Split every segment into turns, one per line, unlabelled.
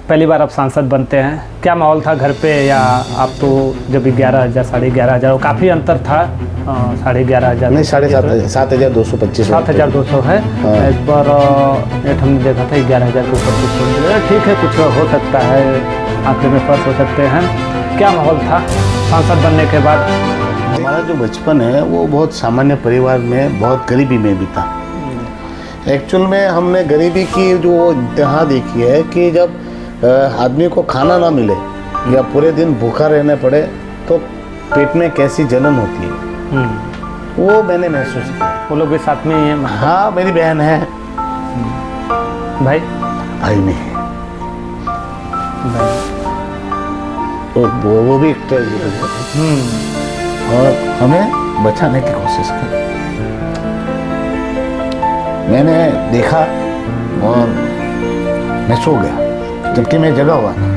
पहली बार आप सांसद बनते हैं, क्या माहौल था घर पे? या आप तो जब 11,000 11,500 काफ़ी अंतर था, 11,500
नहीं 7,225
7,200 है। इस पर हमने देखा था 11,225। ठीक है, कुछ हो सकता है, आंकड़े में फर्क हो सकते हैं। क्या माहौल था सांसद बनने के बाद?
हमारा जो बचपन है वो बहुत सामान्य परिवार में, बहुत गरीबी में भी था। एक्चुअल में हमने गरीबी की जो इंतहा देखी है कि जब आदमी को खाना ना मिले या पूरे दिन भूखा रहने पड़े तो पेट में कैसी जलन होती है, वो मैंने महसूस किया।
वो लोग भी साथ में ही हैं?
हाँ, मेरी बहन है।
भाई
नहीं है। तो वो भी एक और हमें बचाने की कोशिश की। मैंने देखा और मैं सो गया जबकि मैं जगा हुआ था।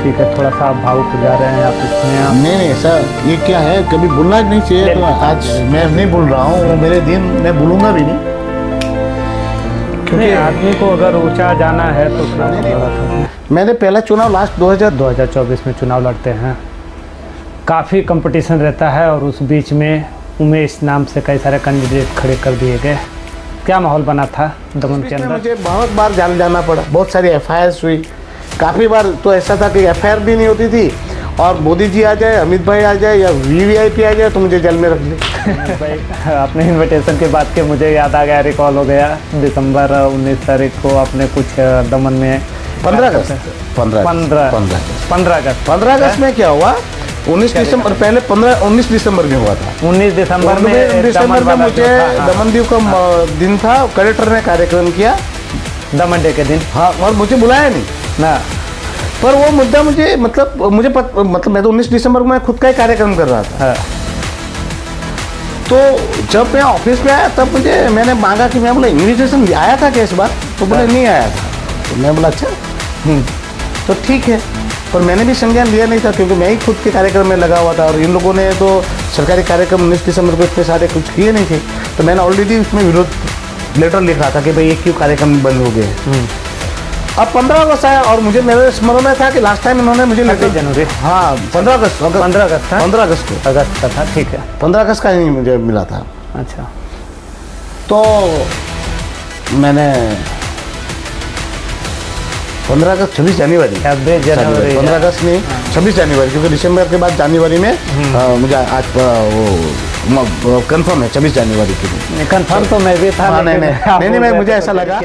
ठीक है, थोड़ा सा आप भावुक हो जा रहे हैं आप इसमें।
नहीं सर, ये क्या है, कभी बोलना नहीं चाहिए। तो आज मैं नहीं बोल रहा हूँ, मेरे दिन मैं बोलूँगा भी नहीं,
क्योंकि आदमी को अगर ऊंचा जाना है तो
मैंने पहला चुनाव लास्ट
2024 में चुनाव लड़ते हैं। काफ़ी कंपटीशन रहता है और उस बीच में उमेश नाम से कई सारे कैंडिडेट खड़े कर दिए गए। क्या माहौल बना था दमन के अंदर? मुझे
बहुत बार जाना पड़ा, बहुत सारी FIR हुई। काफ़ी बार तो ऐसा था कि FIR भी नहीं होती थी और मोदी जी आ जाए, अमित भाई आ जाए या VVIP आ जाए तो मुझे जेल में रख ले।
भाई आपने इन्विटेशन के बाद के मुझे याद आ गया, रिकॉल हो गया, दिसंबर 19 तारीख को आपने कुछ दमन में
15 अगस्त में क्या हुआ? 19 दिसंबर पहले 19 दिसंबर में हुआ था।
19 दिसंबर में
मुझे दमन दीव का दिन था, कलेक्टर ने कार्यक्रम किया
दमन डे के दिन।
हाँ, और मुझे बुलाया नहीं
ना,
पर वो मुद्दा मुझे मतलब मैं तो 19 दिसंबर को मैं खुद का ही कार्यक्रम कर रहा था। तो जब मैं ऑफिस में आया तब मैंने मांगा कि मैं बोला इन्विटेशन आया था क्या इस बार? तो बोले नहीं आया था। तो मैं बोला अच्छा, तो ठीक है। पर मैंने भी संज्ञान लिया नहीं था क्योंकि मैं ही खुद के कार्यक्रम में लगा हुआ था और इन लोगों ने तो सरकारी कार्यक्रम 19 दिसंबर को इतने सारे कुछ किए नहीं थे। तो मैंने ऑलरेडी उसमें विरोध लेटर लिखा था कि भाई ये क्यों कार्यक्रम बंद हो गए। अब 15 अगस्त आया और मुझे मेरे स्मरण में था कि लास्ट टाइम इन्होंने मुझे लेटर
जनवरी,
हाँ 15 अगस्त था, 15 अगस्त
का था। ठीक है,
15 अगस्त का ही मुझे मिला था।
अच्छा,
तो मैंने 15 अगस्त 26 जनवरी 15 अगस्त नहीं 26 जनवरी, क्योंकि दिसंबर के बाद जनवरी में मुझे आज वो कंफर्म है 26 जनवरी के लिए।
कंफर्म तो मैं भी था।
नहीं, मैं मुझे ऐसा लगा।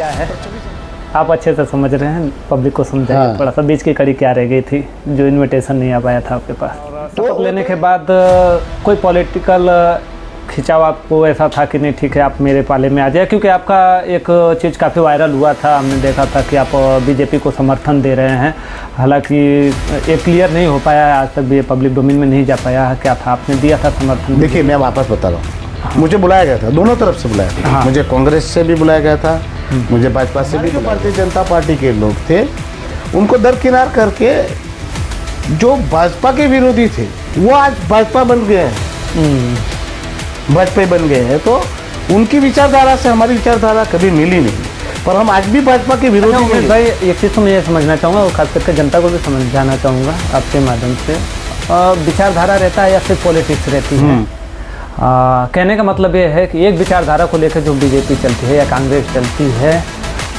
आप अच्छे से समझ रहे हैं, पब्लिक को समझाइए। हाँ। थोड़ा सा बीच की कड़ी क्या रह गई थी जो इनविटेशन नहीं आ पाया था आपके पास? तो लेने के बाद कोई पॉलिटिकल खिंचाव आपको ऐसा था कि नहीं ठीक है आप मेरे पाले में आ जाए? क्योंकि आपका एक चीज़ काफ़ी वायरल हुआ था, हमने देखा था कि आप बीजेपी को समर्थन दे रहे हैं। हालांकि ये क्लियर नहीं हो पाया, आज तक भी पब्लिक डोमेन में नहीं जा पाया। क्या था, आपने दिया था समर्थन?
देखिए, मैं वापस बता रहा हूँ, मुझे बुलाया गया था, दोनों तरफ से बुलाया था। हाँ। मुझे कांग्रेस से भी बुलाया गया था, मुझे भाजपा से भी। जो भारतीय जनता पार्टी के लोग थे उनको दरकिनार करके जो भाजपा के विरोधी थे वो आज भाजपा बन गए हैं, भाजपा बन गए हैं। तो उनकी विचारधारा से हमारी विचारधारा कभी मिली नहीं, पर हम आज भी भाजपा के विरोधी हैं।
भाई एक चीज़ तो मैं ये समझना चाहूँगा और खास करके जनता को भी समझाना चाहूँगा आपके माध्यम से, विचारधारा रहता है या फिर पॉलिटिक्स रहती है? कहने का मतलब ये है कि एक विचारधारा को लेकर जो बीजेपी चलती है या कांग्रेस चलती है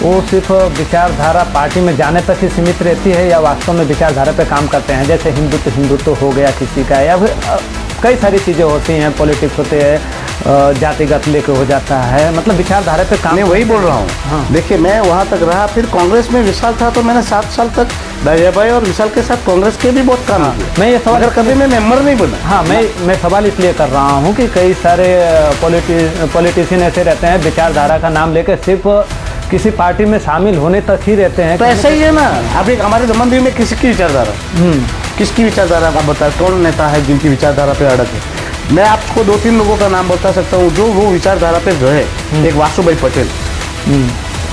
वो सिर्फ विचारधारा पार्टी में जाने तक ही सीमित रहती है या वास्तव में विचारधारा पे काम करते हैं? जैसे हिंदुत्व हो गया किसी का, या फिर कई सारी चीज़ें होती हैं, पॉलिटिक्स होते हैं, जातिगत लेके हो जाता है, मतलब विचारधारा पे काम।
मैं वही बोल रहा हूँ। हाँ। देखिए, मैं वहाँ तक रहा, फिर कांग्रेस में विशाल था तो मैंने 7 साल तक राजा भाई और विशाल के साथ कांग्रेस के भी बहुत काम किया।
मैं ये सवाल
कभी मैं मेंबर नहीं बना।
हाँ, मैं सवाल इसलिए कर रहा हूँ कि कई सारे पॉलिटिशियन ऐसे रहते हैं विचारधारा का नाम लेकर सिर्फ किसी पार्टी में शामिल होने तक ही रहते हैं।
तो ऐसा ही है ना, अभी हमारे दमन दीव में किसकी विचारधारा, किसकी विचारधारा आप बताए? कौन नेता है जिनकी विचारधारा पे अड़क है? मैं आपको 2-3 लोगों का नाम बता सकता हूँ जो वो विचारधारा पे रहे। एक वासुभाई पटेल,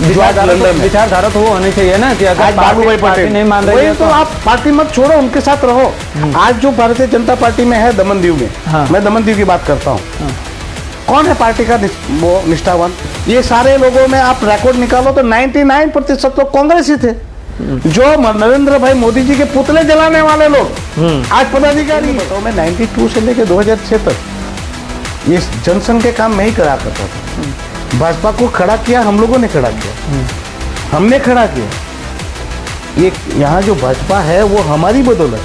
विचारधारा तो वो होनी चाहिए ना कि अगर
बाबूभाई पटेल
नहीं मान रही है
तो आप पार्टी मत छोड़ो, उनके साथ रहो। आज जो भारतीय जनता पार्टी में है दमन दीव में, मैं दमन दीव की बात करता हूँ, कौन है पार्टी का वो निष्ठावान? ये सारे लोगों में आप रिकॉर्ड निकालो तो 99% तो कांग्रेस ही थे। जो नरेंद्र भाई मोदी जी के पुतले जलाने वाले लोग आज पदाधिकारी। बताओ, मैं 92 से लेकर 2006 तक ये जनसंघ के काम मैं ही करा करता था। भाजपा को खड़ा किया हम लोगों ने, खड़ा किया हमने, खड़ा किया। ये यहाँ जो भाजपा है वो हमारी बदौलत।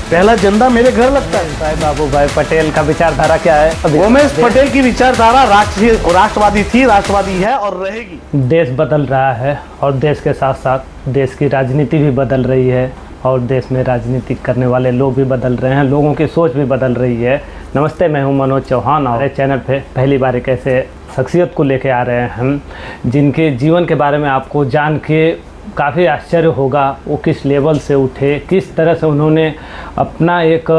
पहला झंडा मेरे घर लगता है।
भाई बाबू भाई पटेल का विचारधारा क्या है?
उमेश पटेल की विचारधारा राष्ट्रवादी थी, राष्ट्रवादी है और रहेगी।
देश बदल रहा है और देश के साथ साथ देश की राजनीति भी बदल रही है और देश में राजनीति करने वाले लोग भी बदल रहे हैं, लोगों की सोच भी बदल रही है। नमस्ते, मैं हूं मनोज चौहान और चैनल पे पहली बार एक ऐसे शख्सियत को लेके आ रहे हैं हम, जिनके जीवन के बारे में आपको जान के काफ़ी आश्चर्य होगा। वो किस लेवल से उठे, किस तरह से उन्होंने अपना एक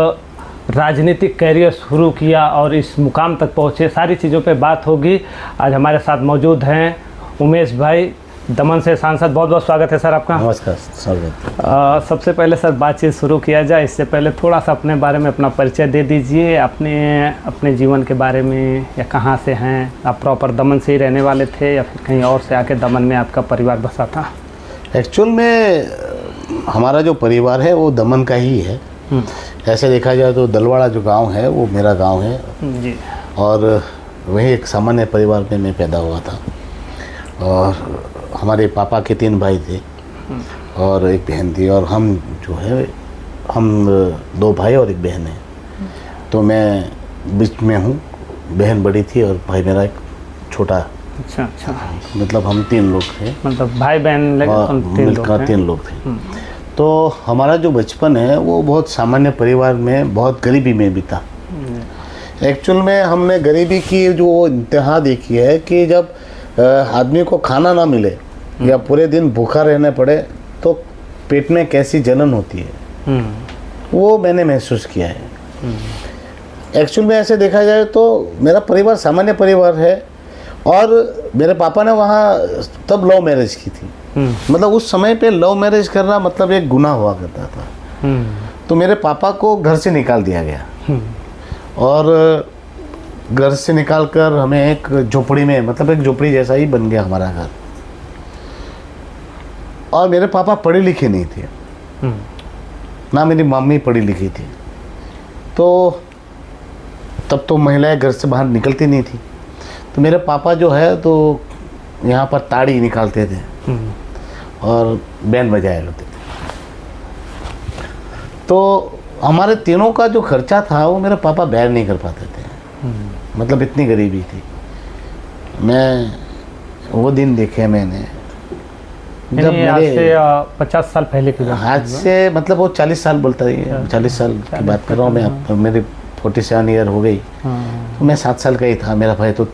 राजनीतिक कैरियर शुरू किया और इस मुकाम तक पहुँचे, सारी चीज़ों पे बात होगी। आज हमारे साथ मौजूद हैं उमेश भाई, दमन से सांसद। बहुत बहुत स्वागत है सर आपका।
नमस्कार, स्वागत।
सबसे पहले सर बातचीत शुरू किया जाए, इससे पहले थोड़ा सा अपने बारे में अपना परिचय दे दीजिए, अपने जीवन के बारे में, या कहाँ से हैं आप? प्रॉपर दमन से ही रहने वाले थे या फिर कहीं और से आके दमन में आपका परिवार बसा था?
एक्चुअल में हमारा जो परिवार है वो दमन का ही है। ऐसे देखा जाए तो दलवाड़ा जो गांव है वो मेरा गांव है
जी।
और वही एक सामान्य परिवार में मैं पैदा हुआ था। और हमारे पापा के 3 भाई थे और एक बहन थी, और हम जो है हम 2 भाई और एक बहन है। तो मैं बीच में हूँ, बहन बड़ी थी और भाई मेरा एक छोटा।
अच्छा अच्छा,
मतलब हम 3 लोग थे,
मतलब भाई बहन
मिलकर 3 लोग थे। तो हमारा जो बचपन है वो बहुत सामान्य परिवार में, बहुत गरीबी में बीता। एक्चुअल में हमने गरीबी की जो इंतहा देखी है कि जब आदमी को खाना ना मिले या पूरे दिन भूखा रहने पड़े तो पेट में कैसी जलन होती है, वो मैंने महसूस किया है। एक्चुअल में ऐसे देखा जाए तो मेरा परिवार सामान्य परिवार है और मेरे पापा ने वहाँ तब लव मैरिज की थी। मतलब उस समय पे लव मैरिज करना मतलब एक गुनाह हुआ करता था। तो मेरे पापा को घर से निकाल दिया गया और घर से निकालकर हमें एक झोपड़ी में, मतलब एक झोपड़ी जैसा ही बन गया हमारा घर। और मेरे पापा पढ़े लिखे नहीं थे, ना मेरी मम्मी पढ़ी लिखी थी। तो तब तो महिलाएं घर से बाहर निकलती नहीं थी। तो मेरे पापा जो है तो यहाँ पर ताड़ी निकालते थे और बैंड बजाया करते थे। तो हमारे तीनों का जो खर्चा था वो मेरे पापा बैर नहीं कर पाते थे। मतलब इतनी गरीबी थी। मैं वो दिन देखे मैंने जब
आज से 50 साल पहले की बात।
आज से मतलब वो 40 साल बोलता है, 40 साल की बात कर रहा हूँ मैं। अब मेरी 47 ईयर हो गई। तो मैं 7 साल का ही था। मेरा भाई तो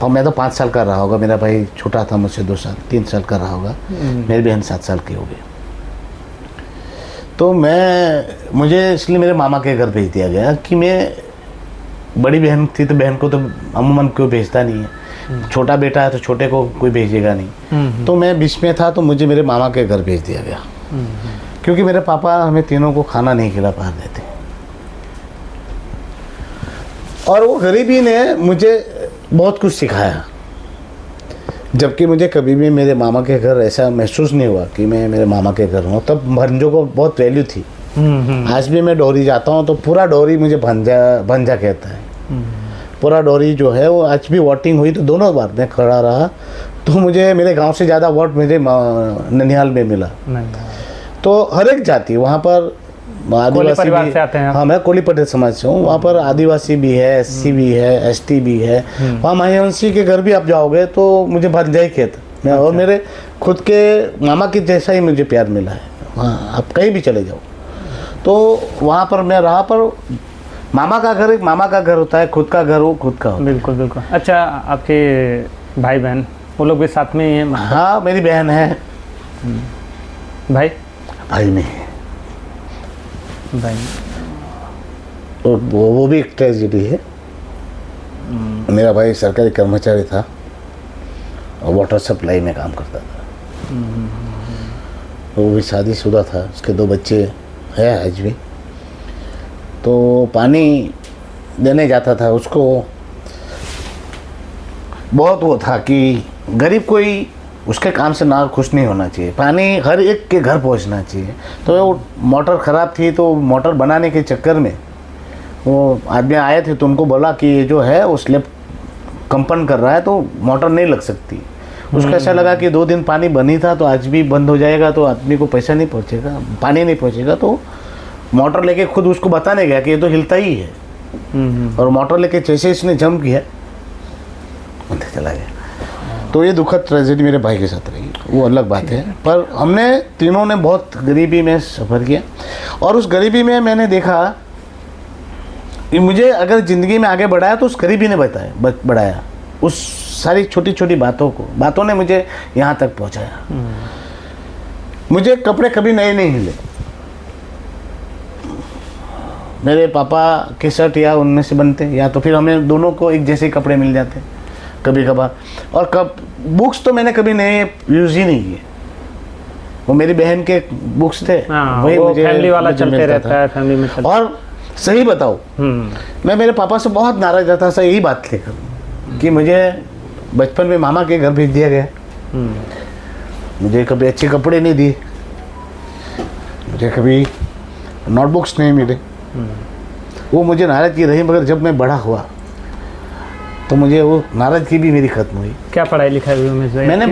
मैं तो 5 साल का रहा होगा, मेरा भाई छोटा था मुझसे 3 साल का रहा होगा। मेरी बहन 7 साल की हो गई। तो मुझे इसलिए मेरे मामा के घर भेज दिया गया कि मैं, बड़ी बहन थी तो बहन को तो अमूमन कोई भेजता नहीं है, छोटा बेटा है तो छोटे को कोई भेजेगा नहीं। तो मैं बीच में था तो मुझे मेरे मामा के घर भेज दिया गया, क्योंकि मेरे पापा हमें तीनों को खाना नहीं खिला पा रहे थे। और वो गरीबी ने मुझे बहुत कुछ सिखाया, जबकि मुझे कभी भी मेरे मामा के घर ऐसा महसूस नहीं हुआ कि मैं मेरे मामा के घर हूँ। तब भंजों को बहुत वैल्यू थी। आज भी मैं डोरी जाता हूँ तो पूरा डोरी मुझे भंजा कहता है। पूरा डोरी जो है वो आज भी वोटिंग हुई तो दोनों बार मैं खड़ा रहा तो मुझे मेरे गांव से ज़्यादा वोट मुझे ननिहाल में मिला। तो हर एक जाति वहाँ पर, आदिवासी भी से आते हैं। हाँ, मैं कोली पटेल समाज से हूँ। वहाँ पर आदिवासी भी है, एससी भी है, एसटी भी है। वहाँ महावंशी के घर भी आप जाओगे तो मुझे भंजा ही कहता है। और मेरे खुद के मामा के जैसा ही मुझे प्यार मिला है। वहाँ आप कहीं भी चले जाओ तो वहाँ पर मैं रहा, पर मामा का घर एक मामा का घर होता है, खुद का घर वो खुद का होता है।
बिल्कुल बिल्कुल। अच्छा, आपके भाई बहन वो लोग भी साथ में ही हैं?
हाँ, मेरी बहन है। भाई में है
भाई।
तो वो भी एक ट्रेजेडी है। मेरा भाई सरकारी कर्मचारी था और वाटर सप्लाई में काम करता था। वो भी शादीशुदा था, उसके 2 बच्चे हैं आज भी। तो पानी देने जाता था, उसको बहुत वो था कि गरीब कोई उसके काम से ना खुश नहीं होना चाहिए। पानी हर एक के घर पहुंचना चाहिए। तो वो मोटर ख़राब थी, तो मोटर बनाने के चक्कर में वो आदमी आए थे, तो उनको बोला कि ये जो है वो स्लिप कंपन कर रहा है, तो मोटर नहीं लग सकती। उसको ऐसा लगा कि 2 दिन पानी बंद ही था, तो आज भी बंद हो जाएगा तो आदमी को पैसा नहीं पहुँचेगा, पानी नहीं पहुँचेगा। तो मोटर लेके खुद उसको बताने गया कि ये तो हिलता ही है, और मोटर लेके जैसे इसने जंप किया बंद चला गया। तो ये दुखद ट्रेजेडी मेरे भाई के साथ रही, वो अलग बात है। पर हमने तीनों ने बहुत गरीबी में सफ़र किया, और उस गरीबी में मैंने देखा कि मुझे अगर ज़िंदगी में आगे बढ़ाया तो उस गरीबी ने बढ़ाया। उस सारी छोटी छोटी बातों ने मुझे यहाँ तक पहुँचाया। मुझे कपड़े कभी नए नहीं मिले। मेरे पापा के शर्ट या उनमें से बनते, या तो फिर हमें दोनों को एक जैसे कपड़े मिल जाते कभी कभार। और बुक्स तो मैंने कभी नए यूज़ ही नहीं किए। वो मेरी बहन के बुक्स थे,
वही मुझे फैमिली वाला चलते रहता है, फैमिली में चलता।
और सही बताओ, मैं मेरे पापा से बहुत नाराज रहता था यही बात लेकर कि मुझे बचपन में मामा के घर भेज दिया गया, मुझे कभी अच्छे कपड़े नहीं दिए, मुझे कभी नोटबुक्स नहीं मिले। वो मुझे नाराज़गी रही, मगर जब मैं बड़ा हुआ तो मुझे वो नाराज़गी भी मेरी ख़त्म हुई।
क्या पढ़ाई लिखाई हुई में?
मैंने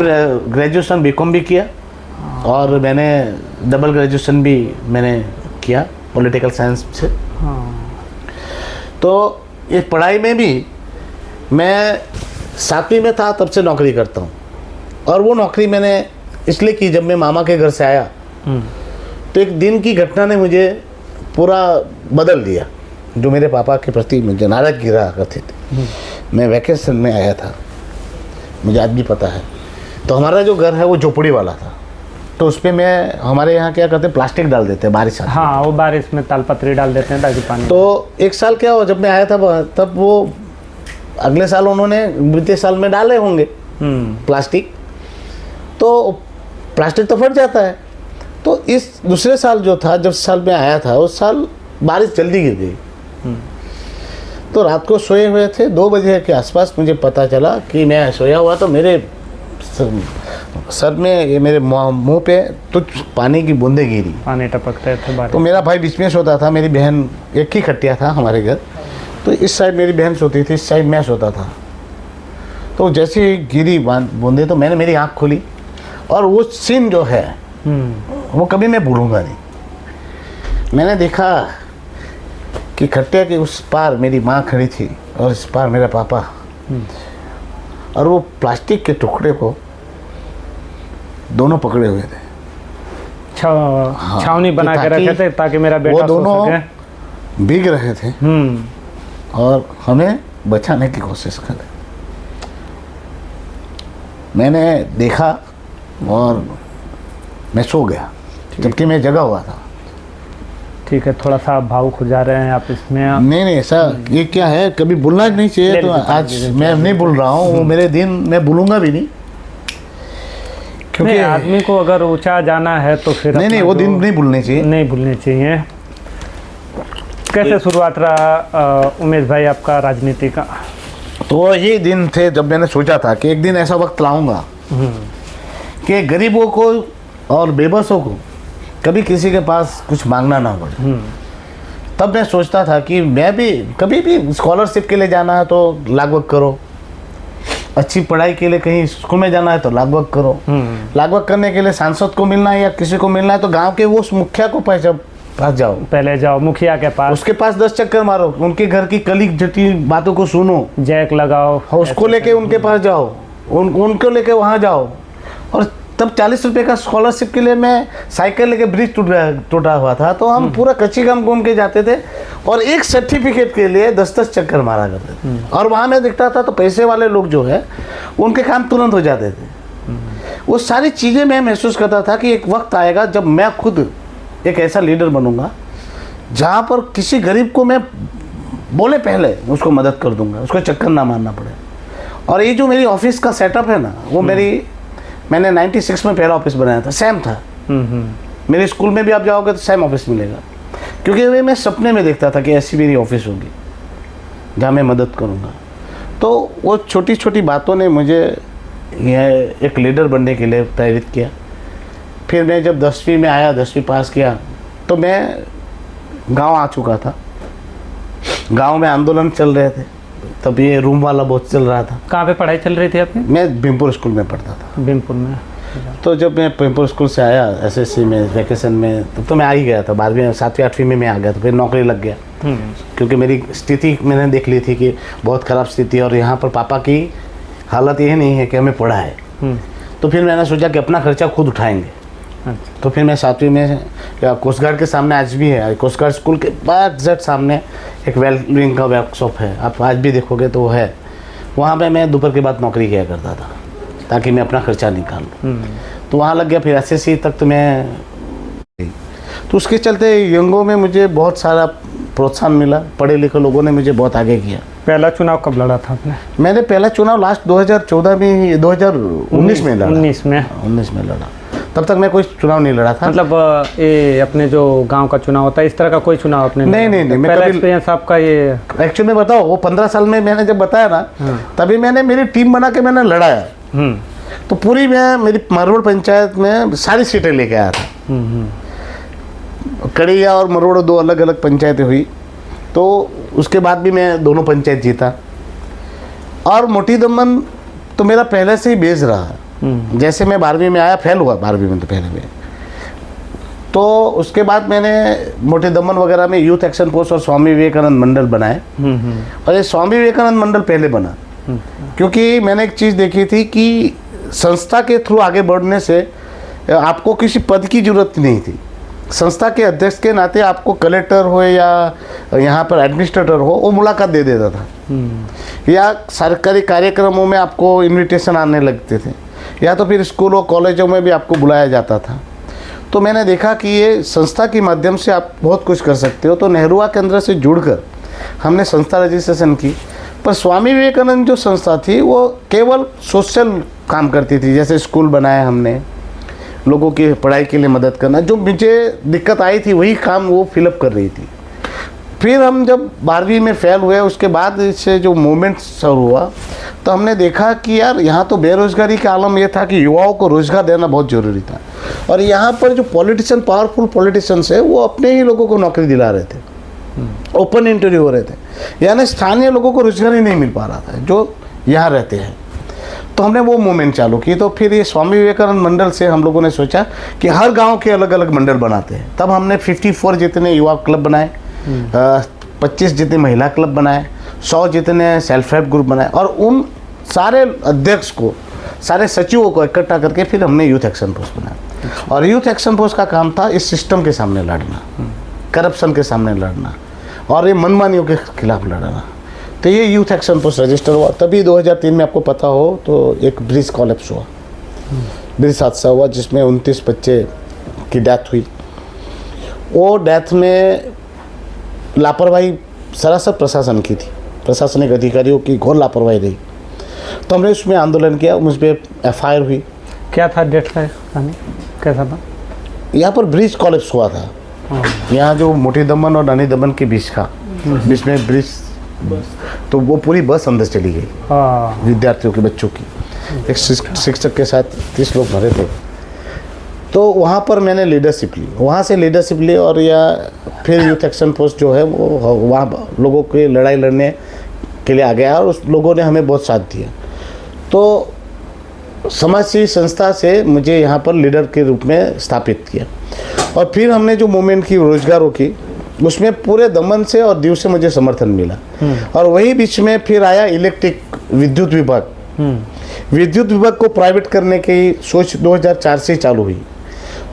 ग्रेजुएशन बीकॉम भी किया, और मैंने डबल ग्रेजुएशन भी मैंने किया पॉलिटिकल साइंस से। तो इस पढ़ाई में भी मैं 7वीं में था तब से नौकरी करता हूँ, और वो नौकरी मैंने इसलिए की, जब मैं मामा के घर से आया तो एक दिन की घटना ने मुझे पूरा बदल दिया, जो मेरे पापा के प्रति मुझे नाराज़गी रहा करते थे। मैं वैकेशन में आया था, मुझे आज भी पता है। तो हमारा जो घर है वो झोपड़ी वाला था, तो उस पर मैं, हमारे यहाँ क्या करते हैं, प्लास्टिक डाल देते हैं बारिश आती है।
हाँ, वो बारिश में तालपत्री डाल देते हैं ताकि पानी।
तो एक साल क्या हुआ, जब मैं आया था तब वो अगले साल उन्होंने बीते साल में डाले होंगे प्लास्टिक, तो प्लास्टिक तो फट जाता है। तो इस दूसरे साल जो था, जब साल में आया था, उस साल बारिश जल्दी गिर गई। तो रात को सोए हुए थे, 2 बजे के आसपास मुझे पता चला कि मैं सोया हुआ, तो मेरे सर में, ये मेरे मुंह पे तो पानी की बूंदें गिरी,
पानी टपकते थे बारिश।
तो मेरा भाई बीच में सोता था, मेरी बहन, एक ही खटिया था हमारे घर, तो इस साइड मेरी बहन सोती थी, इस साइड मैं सोता था। तो जैसे ही गिरी बूंदें, तो मैंने मेरी आँख खोली, और वो सीन जो है वो कभी मैं भूलूंगा नहीं। मैंने देखा कि खटिया के उस पार मेरी माँ खड़ी थी, और इस पार मेरा पापा, और वो प्लास्टिक के टुकड़े को दोनों पकड़े हुए थे।
छावनी बना के रखे थे ताकि मेरा बेटा
वो दोनों भीग रहे थे और हमें बचाने की कोशिश कर रहे। मैंने देखा और मैं सो गया, जबकि मैं जगा हुआ था।
ठीक है, थोड़ा सा भावुक हो जा रहे हैं आप इसमें।
नहीं ऐसा, ये क्या है, कभी भूलना नहीं चाहिए, तो आज मैं नहीं भूल रहा हूँ, वो मेरे दिन मैं भूलूंगा भी नहीं,
क्योंकि आदमी को अगर ऊंचा जाना है तो फिर
नहीं वो दिन नहीं भूलने चाहिए,
नहीं भूलने चाहिए। कैसे शुरुआत रहा उमेश भाई आपका राजनीति का?
तो ये दिन थे जब मैंने सोचा था कि एक दिन ऐसा वक्त लाऊंगा कि गरीबों को और बेबसों को कभी किसी के पास कुछ मांगना ना पड़े। तब मैं सोचता था कि मैं भी कभी भी स्कॉलरशिप के लिए जाना है तो लागवक करो, अच्छी पढ़ाई के लिए कहीं स्कूल में जाना है तो लागवक करो, लागवक करने के लिए सांसद को मिलना है या किसी को मिलना है तो गांव के वो मुखिया को पास जाओ,
पहले जाओ मुखिया के पास,
उसके पास 10 चक्कर मारो, उनके घर की कली जटिल बातों को सुनो,
जैक लगाओ,
उसको लेके उनके पास जाओ, उनको लेके वहाँ जाओ। और तब 40 रुपये का स्कॉलरशिप के लिए मैं साइकिल लेके ब्रिज टूटा हुआ था, तो हम पूरा कच्ची गांव घूम के जाते थे और एक सर्टिफिकेट के लिए 10-10 चक्कर मारा करते थे। और वहाँ मैं दिखता था तो पैसे वाले लोग जो है उनके काम तुरंत हो जाते थे। वो सारी चीज़ें मैं महसूस करता था कि एक वक्त आएगा जब मैं खुद एक ऐसा लीडर बनूंगा जहाँ पर किसी गरीब को मैं बोले पहले उसको मदद कर दूंगा, उसको चक्कर ना मारना पड़े। और ये जो मेरी ऑफिस का सेटअप है ना, वो मैंने 96 में पहला ऑफिस बनाया था, सेम था। मेरे स्कूल में भी आप जाओगे तो सेम ऑफिस मिलेगा, क्योंकि वे मैं सपने में देखता था कि ऐसी मेरी ऑफिस होगी जहाँ मैं मदद करूँगा। तो वो छोटी छोटी बातों ने मुझे यह एक लीडर बनने के लिए प्रेरित किया। फिर मैं जब 10वीं में आया, 10वीं पास किया, तो मैं गांव आ चुका था। गांव में आंदोलन चल रहे थे, तब ये रूम वाला बहुत चल रहा था।
कहाँ पे पढ़ाई चल रही थी आपकी?
मैं भीमपुर स्कूल में पढ़ता था।
भीमपुर में।
तो जब मैं भीमपुर स्कूल से आया एसएससी में वैकेशन में, तब तो मैं आ ही गया था। 12वीं 7वीं 8वीं में मैं आ गया, तो फिर नौकरी लग गया। क्योंकि मेरी स्थिति मैंने देख ली थी कि बहुत ख़राब स्थिति है, और यहाँ पर पापा की हालत ये नहीं है कि हमें पढ़ा है। तो फिर मैंने सोचा कि अपना खर्चा खुद उठाएंगे।
अच्छा।
तो फिर मैं 7वीं में कोस्ट गार्ड के सामने, आज भी है कोस्ट गार्ड स्कूल के बाद एग्जैक्ट सामने एक वेल्डिंग का वर्कशॉप है, आप आज भी देखोगे तो वो है। वहाँ पे मैं दोपहर के बाद नौकरी किया करता था ताकि मैं अपना खर्चा निकालूँ। तो वहाँ लग गया। फिर एसएससी तक तो मैं, तो उसके चलते यंगों में मुझे बहुत सारा प्रोत्साहन मिला। पढ़े लिखे लोगों ने मुझे बहुत आगे किया।
पहला चुनाव कब लड़ा था आपने?
मैंने पहला चुनाव लास्ट 2014 में, 2019 में लड़ा। 19 में लड़ा। तब तक मैं कोई चुनाव नहीं लड़ा था।
मतलब ये अपने जो गांव का चुनाव होता है, इस तरह का कोई चुनाव आपने
नहीं। मैं
पहला
कभी
एक्सपीरियंस आपका ये?
एक्चुअली में बताओ, वो 15 साल में मैंने जब बताया ना, तभी मैंने मेरी टीम बना के मैंने लड़ाया। तो पूरी मैं मेरी मरोड़ पंचायत में सारी सीटें लेके आया था। कड़िया और मरोड़ 2 अलग अलग पंचायतें हुई। तो उसके बाद भी मैं दोनों पंचायत जीता। और मोटी दमन तो मेरा पहले से ही बेस रहा। जैसे मैं 12वीं में आया, फेल हुआ 12वीं में तो पहले में, तो उसके बाद मैंने मोटे दमन वगैरह में यूथ एक्शन पोस्ट और स्वामी विवेकानंद मंडल बनाए। और ये स्वामी विवेकानंद मंडल पहले बना, क्योंकि मैंने एक चीज़ देखी थी कि संस्था के थ्रू आगे बढ़ने से आपको किसी पद की जरूरत नहीं थी। संस्था के अध्यक्ष के नाते आपको कलेक्टर हो या यहाँ पर एडमिनिस्ट्रेटर हो, वो मुलाकात दे देता था। या सरकारी कार्यक्रमों में आपको इनविटेशन आने लगते थे, या तो फिर स्कूलों कॉलेजों में भी आपको बुलाया जाता था। तो मैंने देखा कि ये संस्था के माध्यम से आप बहुत कुछ कर सकते हो। तो नेहरूआ केंद्र से जुड़कर हमने संस्था रजिस्ट्रेशन की। पर स्वामी विवेकानंद जो संस्था थी वो केवल सोशल काम करती थी। जैसे स्कूल बनाया हमने, लोगों की पढ़ाई के लिए मदद करना, जो मुझे दिक्कत आई थी वही काम वो फिलअप कर रही थी। फिर हम जब 12वीं में फेल हुए, उसके बाद इससे जो मूवमेंट शुरू हुआ, तो हमने देखा कि यार यहाँ तो बेरोजगारी का आलम ये था कि युवाओं को रोजगार देना बहुत ज़रूरी था। और यहाँ पर जो पॉलिटिशियन, पावरफुल पॉलिटिशियंस है, वो अपने ही लोगों को नौकरी दिला रहे थे, ओपन इंटरव्यू हो रहे थे, यानी स्थानीय लोगों को रोजगार ही नहीं मिल पा रहा था जो यहाँ रहते हैं। तो हमने वो मूवमेंट चालू की। तो फिर ये स्वामी विवेकानंद मंडल से हम लोगों ने सोचा कि हर गाँव के अलग अलग मंडल बनाते हैं। तब हमने 54 जितने युवा क्लब बनाए, 25 जितने महिला क्लब बनाए, 100 जितने सेल्फ हेल्प ग्रुप बनाए, और उन सारे अध्यक्ष को, सारे सचिवों को इकट्ठा करके फिर हमने यूथ एक्शन फोर्स बनाया। और यूथ एक्शन फोर्स का काम था इस सिस्टम के सामने लड़ना, करप्शन के सामने लड़ना, और ये मनमानियों के खिलाफ लड़ना। तो ये यूथ एक्शन फोर्स रजिस्टर हुआ। तभी 2003 में आपको पता हो तो एक ब्रिज कॉलेप्स हुआ, ब्रिज हादसा हुआ, जिसमें 29 बच्चे की डेथ हुई। वो डेथ में लापरवाही सरासर प्रशासन की थी, प्रशासनिक अधिकारियों की घोर लापरवाही रही। तो हमने उसमें आंदोलन किया, मुझ पर FIR हुई।
क्या था डेट का कहानी, कैसा था?
यहाँ पर ब्रिज कॉलेप्स हुआ था। यहाँ जो मोटी दमन और नानी दमन के बीच का, बीच में ब्रिज, तो वो पूरी बस अंदर चली गई विद्यार्थियों के, बच्चों की। एक शिक्षक के साथ 30 लोग भरे थे। तो वहाँ पर मैंने लीडरशिप ली, वहाँ से लीडरशिप ली। और या फिर यूथ एक्शन फोर्स जो है वो वहाँ लोगों के लड़ाई लड़ने के लिए आ गया, और उस लोगों ने हमें बहुत साथ दिया। तो समाज सेवी संस्था से मुझे यहाँ पर लीडर के रूप में स्थापित किया। और फिर हमने जो मूवमेंट की रोजगारों की, उसमें पूरे दमन से और दीव से मुझे समर्थन मिला। और वही बीच में फिर आया इलेक्ट्रिक विद्युत विभाग। विद्युत विभाग को प्राइवेट करने की सोच 2004 से चालू हुई।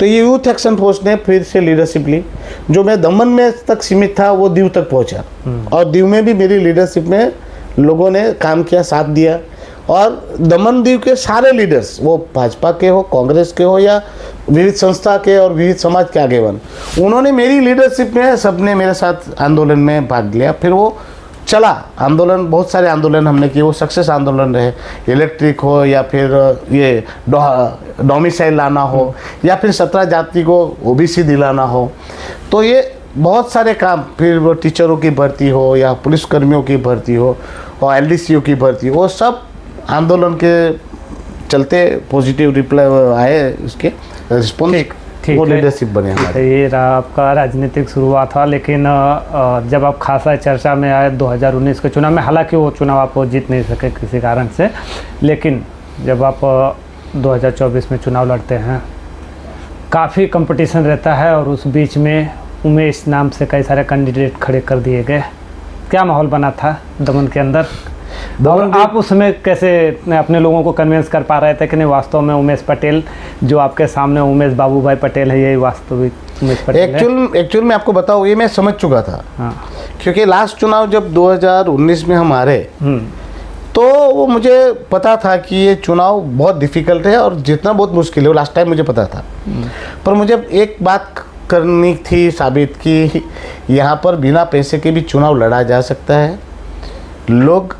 तो ये यूथ एक्शन फोर्स ने फिर से लीडरशिप ली। जो मैं दमन में तक सीमित था वो दीव तक पहुंचा, और दीव में भी मेरी लीडरशिप में लोगों ने काम किया, साथ दिया। और दमन दीव के सारे लीडर्स, वो भाजपा के हो, कांग्रेस के हो, या विविध संस्था के और विविध समाज के आगेवान, उन्होंने मेरी लीडरशिप में सबने मेरे साथ आंदोलन में भाग लिया। फिर वो चला आंदोलन, बहुत सारे आंदोलन हमने किए, वो सक्सेस आंदोलन रहे। इलेक्ट्रिक हो, या फिर ये डोमिसाइल लाना हो, या फिर 17 जाति को OBC दिलाना हो। तो ये बहुत सारे काम, फिर वो टीचरों की भर्ती हो, या पुलिसकर्मियों की भर्ती हो, और LDCO की भर्ती हो, वो सब आंदोलन के चलते पॉजिटिव रिप्लाई आए, उसके रिस्पॉन्स,
ठीक
वो
है।
लीडरशिप बने हमारे।
ये रहा आपका राजनीतिक शुरुआत था, लेकिन जब आप खासा चर्चा में आए 2019 के चुनाव में, हालांकि वो चुनाव आप जीत नहीं सके किसी कारण से, लेकिन जब आप 2024 में चुनाव लड़ते हैं, काफ़ी कंपटीशन रहता है और उस बीच में उमेश नाम से कई सारे कैंडिडेट खड़े कर दिए गए। क्या माहौल बना था दमन के अंदर, और आप उसमें कैसे अपने लोगों को कन्विंस कर पा रहे थे कि नहीं वास्तव में उमेश पटेल जो आपके सामने उमेश बाबू भाई पटेल है, यही वास्तविक उमेश पटेल है?
एक्चुअल में आपको बताऊँ, ये मैं समझ चुका था।
हाँ।
क्योंकि लास्ट चुनाव जब 2019 में हम हारे, तो वो मुझे पता था कि ये चुनाव बहुत डिफ़िकल्ट है और जितना बहुत मुश्किल है, वो लास्ट टाइम मुझे पता था। पर मुझे एक बात करनी थी साबित कि यहाँ पर बिना पैसे के भी चुनाव लड़ा जा सकता है। लोग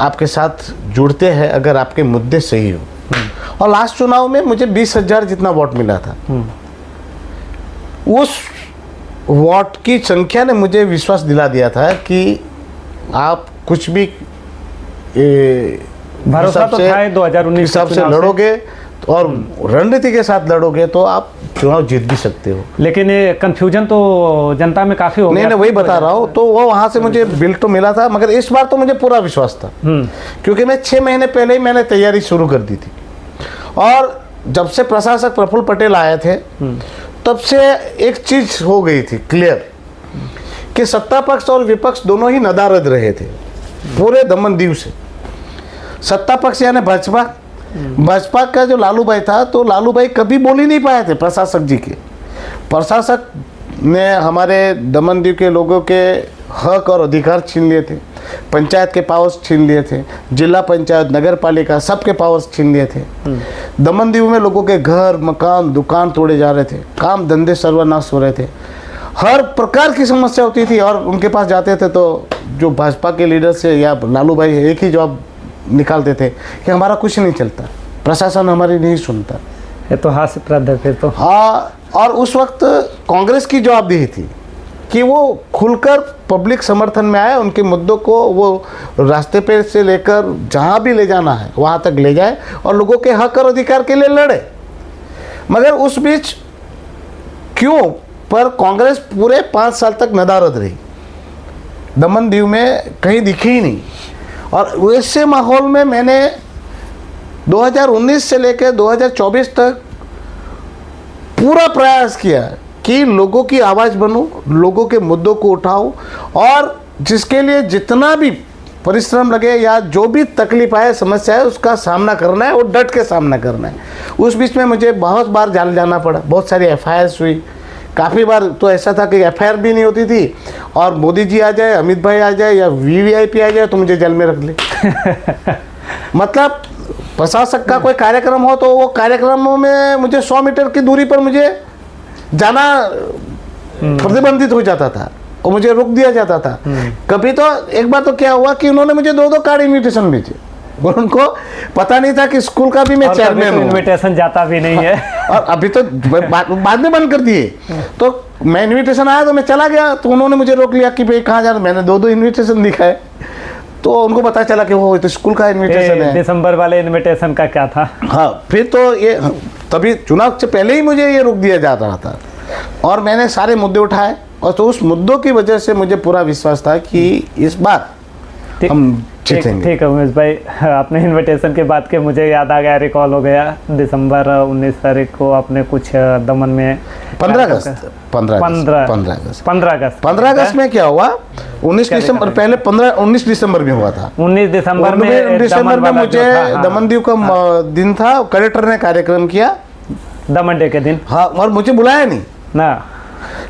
आपके साथ जुड़ते हैं अगर आपके मुद्दे सही हो। और लास्ट चुनाव में मुझे 20,000 जितना वोट मिला था। उस वोट की संख्या ने मुझे विश्वास दिला दिया था कि आप कुछ भी
भरोसा तो था 2019
हिसाब से लड़ोगे और रणनीति के साथ लड़ोगे तो आप चुनाव जीत भी सकते हो।
लेकिन ये कंफ्यूजन तो जनता में काफ़ी हो गया।
नहीं, वही बता रहा हूँ। तो वो वहाँ से मुझे बिल तो मिला था, मगर इस बार तो मुझे पूरा विश्वास था, क्योंकि मैं 6 महीने पहले ही मैंने तैयारी शुरू कर दी थी। और जब से प्रशासक प्रफुल्ल पटेल आए थे, तब से एक चीज़ हो गई थी क्लियर कि सत्ता पक्ष और विपक्ष दोनों ही नदारद रहे थे पूरे दमन दीव से। सत्ता पक्ष यानी भाजपा का जो लालू भाई था, तो लालू भाई कभी बोल ही नहीं पाए थे प्रशासक जी के। प्रशासक ने हमारे दमन दीव के लोगों के हक और अधिकार छीन लिए थे, पंचायत के पावर्स छीन लिए थे, जिला पंचायत, नगर पालिका, सबके पावर्स छीन लिए थे। दमन दीव में लोगों के घर, मकान, दुकान तोड़े जा रहे थे, काम धंधे सर्वनाश हो रहे थे, हर प्रकार की समस्या होती थी। और उनके पास जाते थे तो जो भाजपा के लीडर से या लालू भाई एक ही जवाब निकालते थे कि हमारा कुछ नहीं चलता, प्रशासन हमारी नहीं सुनता।
ये तो हास्यप्रद है फिर तो।
हाँ, और उस वक्त कांग्रेस की जवाबदेही थी कि वो खुलकर पब्लिक समर्थन में आए, उनके मुद्दों को वो रास्ते पे से लेकर जहाँ भी ले जाना है वहाँ तक ले जाए और लोगों के हक और अधिकार के लिए लड़े। मगर उस बीच क्यों पर कांग्रेस पूरे 5 साल तक नदारद रही, दमन दीव में कहीं दिखी ही नहीं। और वैसे माहौल में मैंने 2019 से लेकर 2024 तक पूरा प्रयास किया कि लोगों की आवाज़ बनूं, लोगों के मुद्दों को उठाऊं और जिसके लिए जितना भी परिश्रम लगे या जो भी तकलीफ आए, समस्या है, उसका सामना करना है और डट के सामना करना है। उस बीच में मुझे बहुत बार जेल जाना पड़ा, बहुत सारी FIRs हुई। काफ़ी बार तो ऐसा था कि FIR भी नहीं होती थी और मोदी जी आ जाए, अमित भाई आ जाए या VVIP आ जाए तो मुझे जेल में रख ले। मतलब प्रशासक का कोई कार्यक्रम हो तो वो कार्यक्रमों में मुझे 100 मीटर की दूरी पर मुझे जाना प्रतिबंधित हो जाता था और मुझे रोक दिया जाता था। कभी तो एक बार तो क्या हुआ कि उन्होंने मुझे 2-2 कार्ड इन्विटेशन भेजे और उनको पता नहीं था कि स्कूल का भी मैं चेयरमैन हूँ।
इन्विटेशन जाता भी नहीं है।
और अभी तो बाद में बंद कर दिए। तो मैं इन्विटेशन आया तो मैं चला गया, तो उन्होंने मुझे रोक लिया कि भाई कहाँ जा रहा। मैंने 2-2 इन्विटेशन दिखाए तो उनको पता चला कि वो तो स्कूल का इन्विटेशन है।
दिसंबर वाले इन्विटेशन का क्या था?
हाँ, फिर तो ये तभी चुनाव से पहले ही मुझे ये रोक दिया जा रहा था और मैंने सारे मुद्दे उठाए और तो उस मुद्दों की वजह से मुझे पूरा विश्वास था कि इस बार हम जीतेंगे।
ठीक है उमेश भाई, आपने इन्विटेशन के बाद के मुझे याद आ गया, रिकॉल हो गया, दिसंबर 19 तारीख को आपने कुछ दमन में
15 अगस्त में क्या हुआ? 19 दिसंबर पहले 19 दिसंबर में हुआ था।
19 दिसंबर में
मुझे दमन दीव का दिन था, कलेक्टर ने कार्यक्रम किया
दमन डे के दिन।
हाँ, और मुझे बुलाया नहीं
ना,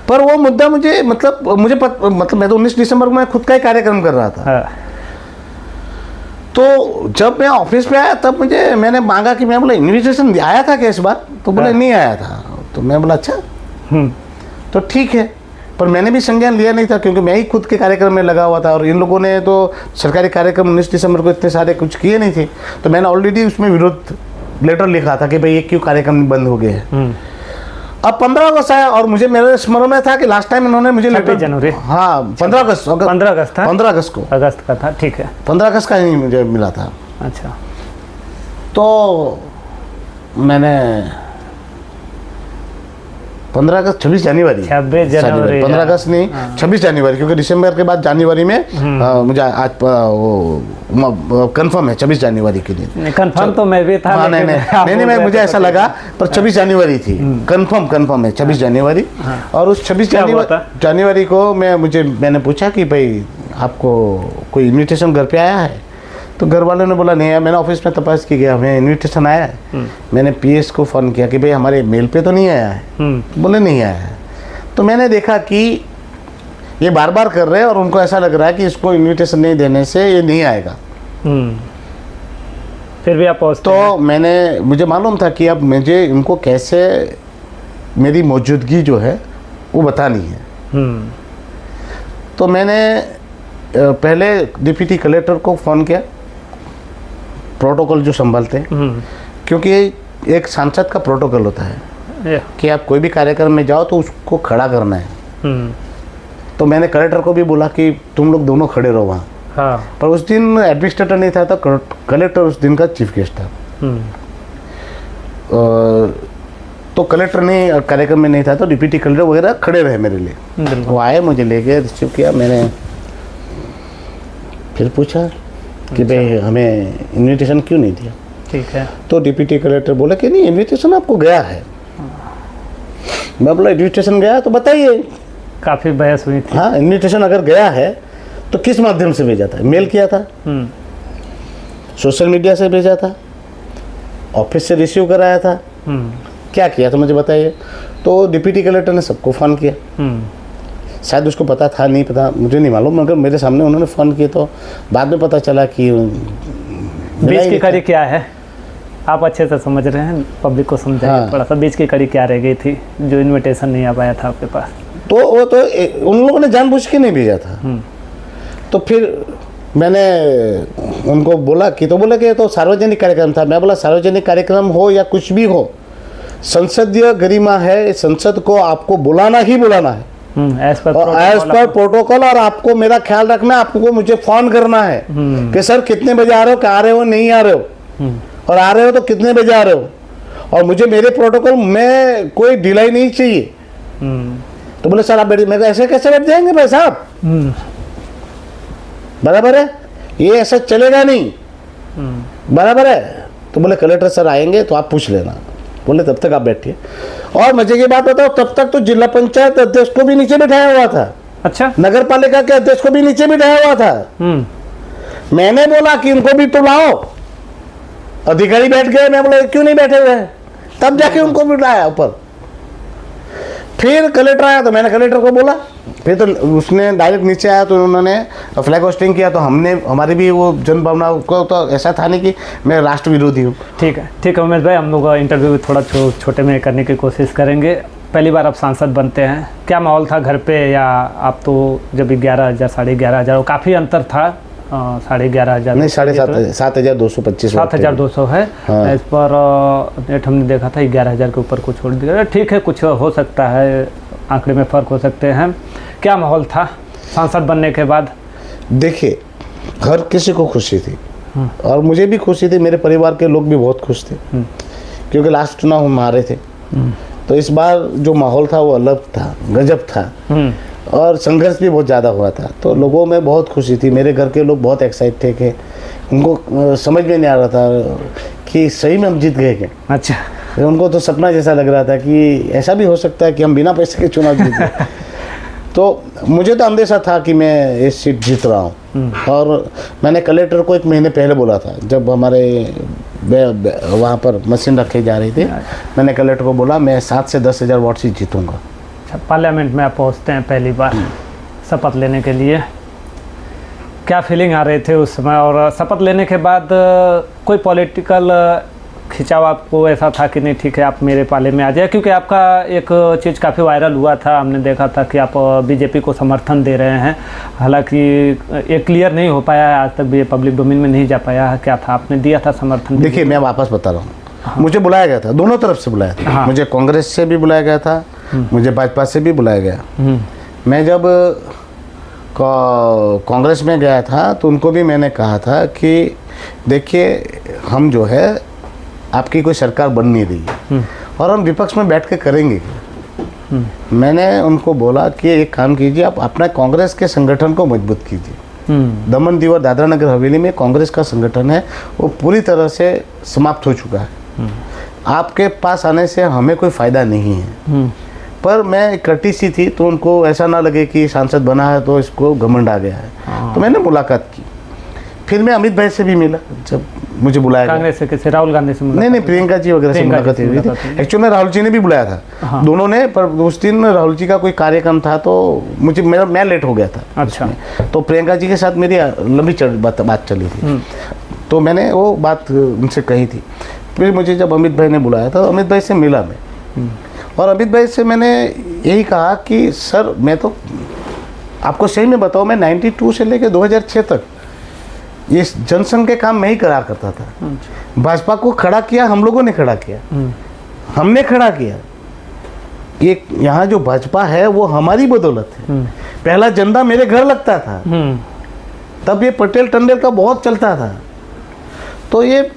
पर वो मुद्दा मुझे मतलब मैं तो 19 दिसंबर को मैं खुद का ही कार्यक्रम कर रहा था।
हाँ।
तो जब मैं ऑफिस पे आया तब मैंने मांगा कि मैं बोला इन्विटेशन आया था क्या इस बार? तो बोले नहीं आया था। तो मैं बोला अच्छा, तो ठीक है। पर मैंने भी संज्ञान लिया नहीं था क्योंकि मैं ही खुद के कार्यक्रम में लगा हुआ था और इन लोगों ने तो सरकारी कार्यक्रम 19 दिसंबर को इतने सारे कुछ किए नहीं थे। तो मैंने ऑलरेडी उसमें विरोध लेटर लिखा था कि भाई ये क्यों कार्यक्रम बंद हो गए हैं। अब 15 अगस्त आया और मुझे मेरे स्मरण में था कि लास्ट टाइम इन्होंने मुझे लेटर,
जनवरी,
हाँ 15 अगस्त था, 15 अगस्त को,
अगस्त का था, ठीक है,
15 अगस्त का ही मुझे मिला था।
अच्छा।
तो मैंने 15 अगस्त 26 जनवरी
26 जनवरी
15 अगस्त नहीं 26 जनवरी, क्योंकि दिसंबर के बाद जनवरी में मुझे आज वो कंफर्म है 26 जनवरी के दिन।
कंफर्म तो मैं भी था।
हाँ, नहीं नहीं, मुझे ऐसा लगा, पर 26 जनवरी थी। कंफर्म है 26 जनवरी। और उस 26 जनवरी को मैंने पूछा कि भाई आपको कोई इन्विटेशन घर पे आया है? तो घर वालों ने बोला नहीं आया। मैंने ऑफिस में तपास की गया, हमें इनविटेशन आया है। मैंने पीएस को फ़ोन किया कि भाई हमारे मेल पे तो नहीं आया है। बोले नहीं आया है। तो मैंने देखा कि ये बार बार कर रहे हैं और उनको ऐसा लग रहा है कि इसको इनविटेशन नहीं देने से ये नहीं आएगा।
फिर भी आप पहुँचते
तो मुझे मालूम था कि अब मुझे इनको कैसे मेरी मौजूदगी जो है वो बतानी है। तो मैंने पहले डिप्टी कलेक्टर को फ़ोन किया, प्रोटोकॉल जो संभालते हैं, क्योंकि एक सांसद का प्रोटोकॉल होता है कि आप कोई भी कार्यक्रम में जाओ तो उसको खड़ा करना है। तो मैंने कलेक्टर को भी बोला कि तुम लोग दोनों खड़े रहो वहाँ।
हाँ।
पर उस दिन एडमिनिस्ट्रेटर नहीं था, तो कलेक्टर उस दिन का चीफ गेस्ट था। तो कलेक्टर ने कार्यक्रम में नहीं था, तो डिप्टी कलेक्टर वगैरह खड़े रहे मेरे लिए। वो आए, मुझे ले गए, रिसीव किया। मैंने फिर पूछा कि भाई हमें इनविटेशन क्यों नहीं दिया?
ठीक है। तो
डिप्टी कलेक्टर बोला कि नहीं, इनविटेशन आपको गया है। मैं बोला इनविटेशन गया तो बताइए।
काफ़ी बहस हुई थी।
हाँ, इनविटेशन अगर गया है तो किस माध्यम से भेजा था? मेल किया था, सोशल मीडिया से भेजा था, ऑफिस से रिसीव कराया था, क्या किया था मुझे बताइए। तो डिप्टी कलेक्टर ने सबको फ़ोन किया। शायद उसको पता था, नहीं पता, मुझे नहीं मालूम, मगर मेरे सामने उन्होंने फ़ोन किए तो बाद में पता चला कि
बीच की कड़ी क्या है। आप अच्छे से समझ रहे हैं, पब्लिक को समझाइए। हाँ। थोड़ा सा बीच की कड़ी क्या रह गई थी जो इनविटेशन नहीं आ पाया था आपके पास?
तो वो तो उन लोगों ने जानबूझ के नहीं भेजा था। तो फिर मैंने उनको बोला कि, तो बोला कि तो सार्वजनिक कार्यक्रम था। मैं बोला सार्वजनिक कार्यक्रम हो या कुछ भी हो, संसदीय गरिमा है, संसद को आपको बुलाना ही बुलाना है एज पर प्रोटोकॉल। और आपको मेरा ख्याल रखना, आपको मुझे फोन करना है कि सर कितने बजे आ रहे हो, क्या आ रहे हो, नहीं आ रहे हो, और आ रहे हो तो कितने बजे आ रहे हो, और मुझे मेरे प्रोटोकॉल में कोई ढिलाई नहीं चाहिए। तो बोले सर आप बैठ, मैं ऐसे कैसे बैठ जाएंगे भाई साहब, बराबर है, ये ऐसा चलेगा नहीं, बराबर है। तो बोले कलेक्टर सर आएंगे तो आप पूछ लेना। बोले तब तक आप बैठिए। और मजे की बात बताओ, तब तक तो जिला पंचायत अध्यक्ष को भी नीचे बैठाया हुआ था। अच्छा। नगर पालिका के अध्यक्ष को भी नीचे बैठाया हुआ था। मैंने बोला कि इनको भी तो लाओ, अधिकारी बैठ गए। मैं बोला क्यों नहीं बैठे हुए हैं? तब जाके उनको बिठाया ऊपर। फिर कलेक्टर आया तो मैंने कलेक्टर को बोला, फिर तो उसने डायरेक्ट नीचे आया तो उन्होंने फ्लैग होस्टिंग किया। तो हमने, हमारी भी वो जन भावना को तो ऐसा था नहीं कि मैं राष्ट्र विरोधी हूँ। ठीक है उमेश भाई, हम लोग इंटरव्यू थोड़ा छोटे में करने की कोशिश करेंगे। पहली बार आप सांसद बनते हैं, क्या माहौल था घर पे? या आप तो जब 11,000 11,500, काफ़ी अंतर था 11,500 नहीं 7,225 7,200 है। हाँ। इस पर नेट हमने देखा था 11,000 के ऊपर कुछ छोड़ दिया। ठीक है, कुछ हो सकता है, आंकड़े में फ़र्क हो सकते हैं। क्या माहौल था सांसद बनने के बाद? देखिए, हर किसी को खुशी थी और मुझे भी खुशी थी, मेरे परिवार के लोग भी बहुत खुश थे, क्योंकि लास्ट चुनाव हम हारे थे। तो इस बार जो माहौल था वो अलग था, गजब था, और संघर्ष भी बहुत ज़्यादा हुआ था। तो लोगों में बहुत खुशी थी। मेरे घर के लोग बहुत एक्साइट थे कि उनको समझ में नहीं आ रहा था कि सही में हम जीत गए क्या। अच्छा। उनको तो सपना जैसा लग रहा था कि ऐसा भी हो सकता है कि हम बिना पैसे के चुनाव जीत गए। तो मुझे तो अंदेशा था कि मैं इस सीट जीत रहा हूँ। और मैंने कलेक्टर को 1 महीने पहले बोला था, जब हमारे वहाँ पर मशीन रखी जा रही थी, मैंने कलेक्टर को बोला मैं 7 से 10,000 वोट से जीतूँगा। पार्लियामेंट में आप पहुँचते हैं पहली बार शपथ लेने के लिए, क्या फीलिंग आ रहे थे उस समय? और शपथ लेने के बाद कोई पॉलिटिकल खिंचाव आपको ऐसा था कि नहीं ठीक है आप मेरे पाले में आ जाए? क्योंकि आपका एक चीज़ काफ़ी वायरल हुआ था, हमने देखा था कि आप बीजेपी को समर्थन दे रहे हैं। हालांकि ये क्लियर नहीं हो पाया है, आज तक भी ये पब्लिक डोमेन में नहीं जा पाया है। क्या था, आपने दिया था समर्थन? देखिए, मैं वापस बता रहा हूँ। हाँ। मुझे बुलाया गया था, दोनों तरफ से बुलाया था। हाँ। मुझे कांग्रेस से भी बुलाया गया था, मुझे भाजपा से भी बुलाया गया। मैं जब कांग्रेस में गया था तो उनको भी मैंने कहा था कि देखिए, हम जो है आपकी कोई सरकार बन नहीं रही है और हम विपक्ष में बैठ के करेंगे। मैंने उनको बोला कि एक काम कीजिए, आप अपना कांग्रेस के संगठन को मजबूत कीजिए। दमन दीव और दादरा नगर हवेली में कांग्रेस का संगठन है वो पूरी तरह से समाप्त हो चुका है। आपके पास आने से हमें कोई फ़ायदा नहीं है। पर मैं कर्टिसी थी तो उनको ऐसा ना लगे कि सांसद बना है तो इसको घमंड आ गया है। तो मैंने मुलाकात की। फिर मैं अमित भाई से भी मिला जब मुझे बुलाया गया।
कांग्रेस से किसी राहुल गांधी से मुलाकात?
नहीं, प्रियंका जी वगैरह से मुलाकात हुई थी। एक्चुअली में राहुल जी ने भी बुलाया था।
हाँ।
दोनों ने, पर उस दिन राहुल जी का कोई कार्यक्रम था तो मैं लेट हो गया था।
अच्छा।
तो प्रियंका जी के साथ मेरी लंबी बात चली थी तो मैंने वो बात उनसे कही थी। फिर मुझे जब अमित भाई ने बुलाया था, अमित भाई से मिला मैं और अमित भाई से मैंने यही कहा कि सर मैं तो आपको सही में बताऊँ, मैं 92 से लेकर 2006 तक ये जनसंघ के काम मैं ही करा करता था। भाजपा को खड़ा किया हम लोगों ने खड़ा किया, हमने खड़ा किया। ये यहाँ जो भाजपा है वो हमारी बदौलत है। पहला झंडा मेरे घर लगता था, तब ये पटेल टंडन का बहुत चलता था। तो ये,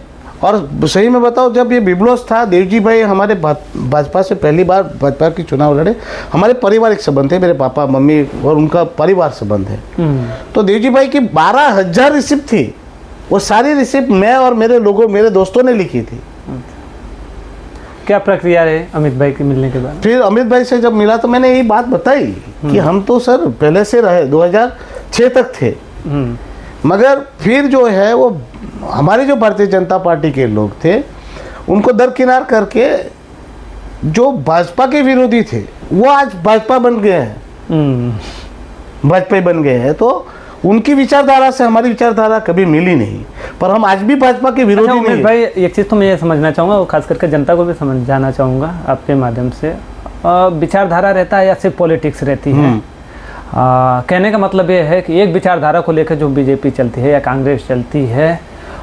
और सही में बताओ, जब ये बिबलोस था, देवजी भाई हमारे भाजपा से पहली बार भाजपा की चुनाव लड़े। हमारे पारिवारिक संबंध थे, मेरे पापा मम्मी और उनका परिवार संबंध है। तो देवजी भाई की 12,000 रिसिप्ट थी। वो सारी रिसिप्ट मैं और मेरे दोस्तों ने लिखी थी।
क्या प्रक्रिया रही अमित भाई के मिलने के बाद?
फिर अमित भाई से जब मिला तो मैंने यही बात बताई कि हम तो सर पहले से रहे, 2006 तक थे, मगर फिर जो है वो हमारे जो भारतीय जनता पार्टी के लोग थे उनको दरकिनार करके जो भाजपा के विरोधी थे वो आज भाजपा बन गए हैं, भाजपा बन गए हैं। तो उनकी विचारधारा से हमारी विचारधारा कभी मिली नहीं, पर हम आज भी भाजपा के विरोधी नहीं।
भाई एक चीज़ तो मैं ये समझना चाहूँगा, और खास करके जनता को भी समझाना चाहूँगा आपके माध्यम से, विचारधारा रहता है या सिर्फ पॉलिटिक्स रहती है? कहने का मतलब ये है कि एक विचारधारा को लेकर जो बीजेपी चलती है या कांग्रेस चलती है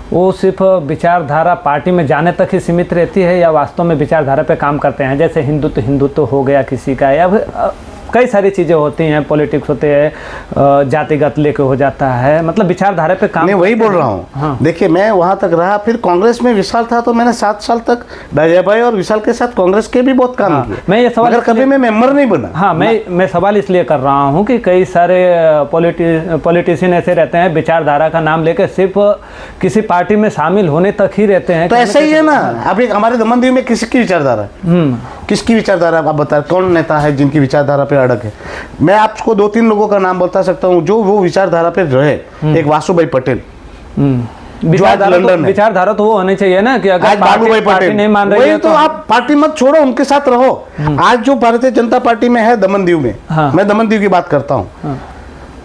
वो सिर्फ विचारधारा पार्टी में जाने तक ही सीमित रहती है या वास्तव में विचारधारा पे काम करते हैं? जैसे हिंदुत्व हो गया किसी का, या कई सारी चीज़ें होती हैं, पॉलिटिक्स होते हैं, जातिगत लेके हो जाता है, मतलब विचारधारा पे काम।
नहीं, वही बोल रहा हूँ।
हाँ।
देखिए मैं वहाँ तक रहा, फिर कांग्रेस में विशाल था तो मैंने 7 साल तक डाया भाई और विशाल के साथ कांग्रेस के भी बहुत काम किए।
मैं ये सवाल
कभी मैं मेंबर नहीं बना।
हाँ, मैं सवाल इसलिए कर रहा हूँ कि कई सारे पॉलिटिशियन ऐसे रहते हैं, विचारधारा का नाम लेकर सिर्फ किसी पार्टी में शामिल होने तक ही रहते हैं।
तो ऐसा ही है ना। अभी हमारे दमन दीव में किसकी विचारधारा, किसकी विचारधारा आप बता, कौन नेता है जिनकी विचारधारा पे अड़क है? मैं आपको 2-3 लोगों का नाम बता सकता हूँ जो वो विचारधारा पे रहे। एक वासुभाई पटेल,
विचारधारा तो वो होनी चाहिए ना कि अगर
बाबूभाई पटेल
नहीं मान रही है
तो आप पार्टी मत छोड़ो, उनके साथ रहो। आज जो भारतीय जनता पार्टी में है दमन दीव में, मैं दमन दीव की बात करता हूँ,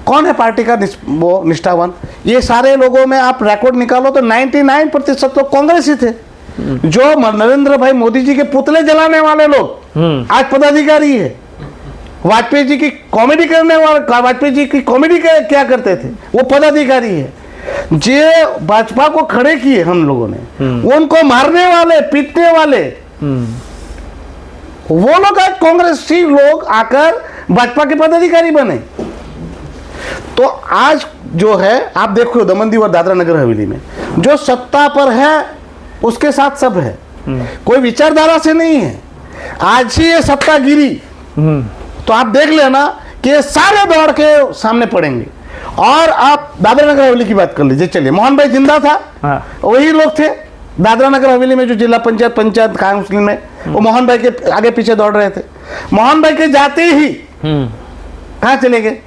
कौन है पार्टी का वो निष्ठावान? ये सारे लोगों में आप रिकॉर्ड निकालो तो 99% तो कांग्रेस ही थे। जो नरेंद्र भाई मोदी जी के पुतले जलाने वाले लोग आज पदाधिकारी है। वाजपेयी जी की कॉमेडी करने वाले, वाजपेयी जी की कॉमेडी क्या करते थे, वो पदाधिकारी है। जे भाजपा को खड़े किए हम लोगों ने, उनको मारने वाले, पीटने वाले वो लोग आज कांग्रेसी लोग आकर भाजपा के पदाधिकारी बने। तो आज जो है आप देखो दमन दीव और दादरा नगर हवेली में जो सत्ता पर है उसके साथ सब है, कोई विचारधारा से नहीं है। आज ही ये सत्ता गिरी तो आप देख लेना कि ये सारे दौड़ के सामने पड़ेंगे। और आप दादरा नगर हवेली की बात कर लीजिए, चलिए मोहन भाई जिंदा था, वही लोग थे दादरा नगर हवेली में जो जिला पंचायत काउंसिल में, वो मोहन भाई के आगे पीछे दौड़ रहे थे। मोहन भाई के जाते ही कहाँ चले गए?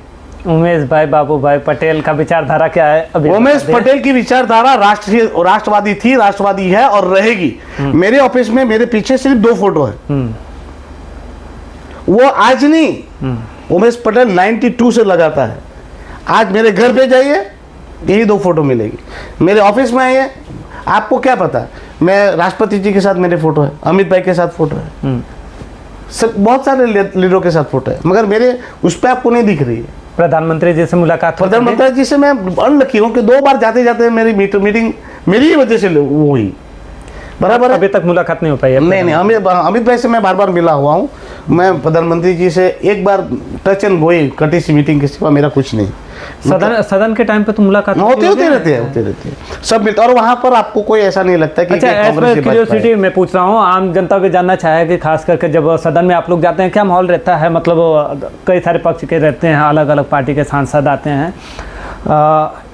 उमेश भाई, बाबू भाई पटेल का विचारधारा क्या है?
उमेश पटेल की विचारधारा राष्ट्रवादी थी, राष्ट्रवादी है और रहेगी। मेरे ऑफिस में मेरे पीछे सिर्फ 2 फोटो है, वो आज नहीं, उमेश पटेल 92 से लगाता है। आज मेरे घर पे जाइए यही 2 फोटो मिलेगी। मेरे ऑफिस में आइए, आपको क्या पता, मैं राष्ट्रपति जी के साथ मेरे फोटो है, अमित भाई के साथ फोटो है, सब बहुत सारे लीडरों के साथ फोटो है, मगर मेरे उस पर आपको नहीं दिख रही है।
प्रधानमंत्री जी से मुलाकात?
प्रधानमंत्री जी से मैं अनलकी हूँ कि 2 बार जाते जाते मेरी मीटिंग मेरी ही वजह से वो हुई, बराबर।
अभी तक मुलाकात नहीं हो पाई है?
नहीं, अमित भाई से मैं बार बार मिला हुआ हूँ, मैं प्रधानमंत्री जी से एक बार टच एंड गोई कटी सी मीटिंग के सिवा मेरा कुछ नहीं।
सदन के टाइम पे तो मुलाकात
होते रहते हैं सब मिलते। और वहाँ पर आपको कोई ऐसा नहीं लगता कि
अच्छा, क्यूरियोसिटी मैं पूछ रहा हूँ, आम जनता भी जानना चाहेगी, खास करके जब सदन में आप लोग जाते हैं क्या माहौल रहता है? मतलब कई सारे पक्ष के रहते हैं, अलग अलग पार्टी के सांसद आते हैं,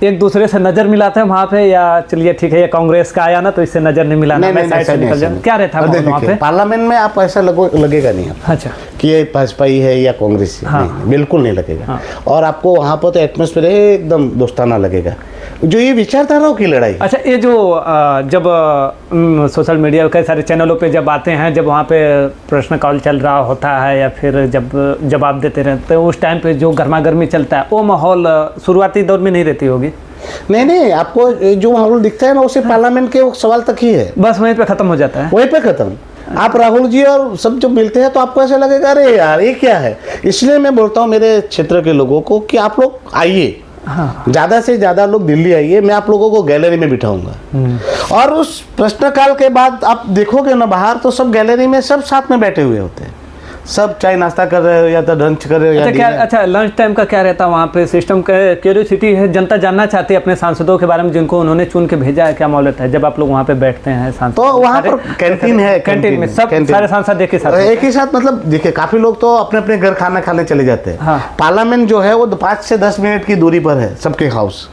एक दूसरे से नजर मिलाते हैं वहाँ पे, या चलिए ठीक है ये कांग्रेस का आया ना तो इससे नजर नहीं मिलाना, मैं साइड से निकल जाऊँ, क्या रहता है वहाँ पे?
पार्लियामेंट में आप ऐसा लगेगा नहीं आपको,
अच्छा,
कि ये भाजपा ही है या कांग्रेस ही, नहीं, बिल्कुल नहीं लगेगा।
हाँ।
और आपको वहाँ पर तो एटमॉस्फेयर एकदम दोस्ताना लगेगा। जो ये विचारधाराओं की लड़ाई।
अच्छा, ये जो जब सोशल मीडिया कई सारे चैनलों पे जब आते हैं, जब वहाँ पे प्रश्न काल चल रहा होता है या फिर जब जवाब देते रहते हैं, उस टाइम पे जो गर्मा गर्मी चलता है, वो माहौल शुरुआती दौर में नहीं रहती होगी?
नहीं, आपको जो माहौल दिखता है ना उसे पार्लियामेंट के सवाल तक ही है,
बस वहीं पे खत्म हो जाता है,
वहीं पे खत्म। आप राहुल जी और सब जब मिलते हैं तो आपको ऐसा लगेगा अरे यार ये क्या है। इसलिए मैं बोलता हूँ मेरे क्षेत्र के लोगों को कि आप लोग आइए,
हाँ,
ज्यादा से ज्यादा लोग दिल्ली आइए, मैं आप लोगों को गैलरी में बिठाऊंगा। और उस प्रश्नकाल के बाद आप देखोगे ना बाहर तो सब गैलरी में सब साथ में बैठे हुए होते हैं, सब चाय नाश्ता कर रहे हो या तो लंच कर रहे हो।
अच्छा, क्या अच्छा लंच टाइम का क्या रहता है वहाँ पे सिस्टम? क्यूरियोसिटी है, जनता जानना चाहती है अपने सांसदों के बारे में जिनको उन्होंने चुन के भेजा है, क्या माहौल रहता है जब आप लोग वहाँ पे बैठते हैं? सांसद
तो वहाँ पर कैंटीन है,
कैंटीन में सब सारे सांसद एक ही साथ मतलब
देखिए काफी लोग तो अपने अपने घर खाना खाने चले जाते हैं।
हाँ।
पार्लियामेंट जो है वो 5 से 10 मिनट की दूरी पर है सबके हाउस,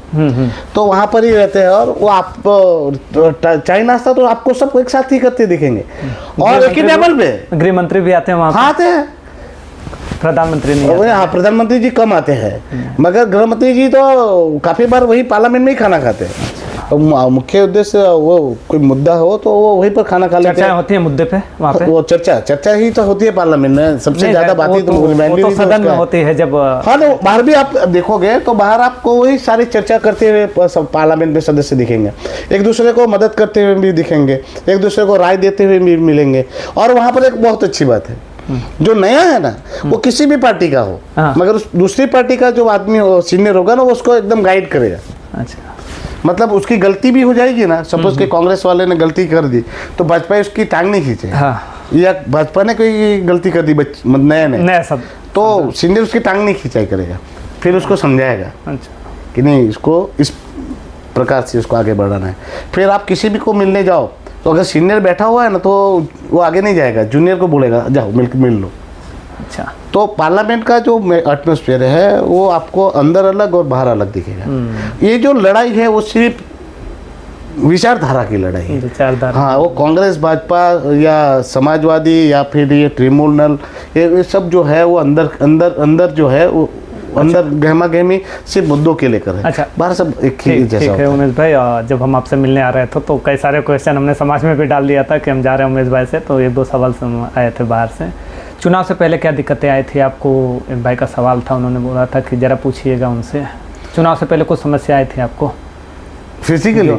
तो वहाँ पर ही रहते हैं। और वो आप चाय नाश्ता तो आपको सब एक साथ ही करते दिखेंगे। और एक ही टेबल पे गृह मंत्री भी आते हैं वहाँ, आते हैं, प्रधानमंत्री नहीं। हाँ, प्रधानमंत्री जी कम आते हैं, मगर गृह मंत्री जी तो काफी बार वही पार्लियामेंट में ही खाना खाते हैं। तो मुख्य उद्देश्य वो कोई मुद्दा हो तो वो वहीं पर खाना खा लेते हैं।
होती है मुद्दे पे वहाँ पे, वो
चर्चा ही तो होती है पार्लियामेंट में, सबसे ज्यादा बातें तो
सदन में होती है जब।
हाँ, तो बाहर भी आप देखोगे तो बाहर आपको वही सारी चर्चा करते हुए पार्लियामेंट में सदस्य दिखेंगे, एक दूसरे को मदद करते हुए भी दिखेंगे, एक दूसरे को राय देते हुए भी मिलेंगे। और वहाँ पर एक बहुत अच्छी बात है, जो नया है ना वो किसी भी पार्टी का हो, मगर उस दूसरी पार्टी का जो आदमी सीनियर होगा ना वो उसको एकदम गाइड करेगा। अच्छा, मतलब उसकी गलती भी हो जाएगी ना, सपोज के कांग्रेस वाले ने गलती कर दी तो भाजपा उसकी टांग नहीं खींचे। हाँ। या भाजपा ने कोई गलती कर दी नया सब, तो सीनियर उसकी टांग नहीं खींचाई करेगा, फिर उसको समझाएगा। अच्छा, कि नहीं इसको इस प्रकार से उसको आगे बढ़ाना है। फिर आप किसी भी को मिलने जाओ तो अगर सीनियर बैठा हुआ है ना तो वो आगे नहीं जाएगा, जूनियर को बोलेगा जाओ मिल लो। अच्छा, तो पार्लियामेंट का जो एटमॉस्फेयर है वो आपको अंदर अलग और बाहर अलग दिखेगा। ये जो लड़ाई है वो सिर्फ विचारधारा की लड़ाई है, विचारधारा। हाँ, वो कांग्रेस भाजपा या समाजवादी या फिर ये ट्रिब्यूनल ये सब जो है वो अंदर जो है वो अंदर गहमा गहमी सिर्फ मुद्दों के लेकर है। अच्छा, बाहर सब एक ही जैसा होता है।
उमेश भाई, जब हम आपसे मिलने आ रहे थे तो कई सारे क्वेश्चन हमने समाज में भी डाल दिया था कि हम जा रहे हैं उमेश भाई से, तो 1-2 सवाल आए थे बाहर से। चुनाव से पहले क्या दिक्कतें आई थी आपको? एक भाई का सवाल था, उन्होंने बोला था कि ज़रा पूछिएगा उनसे, चुनाव से पहले कुछ समस्या आई थी आपको
फिजिकली?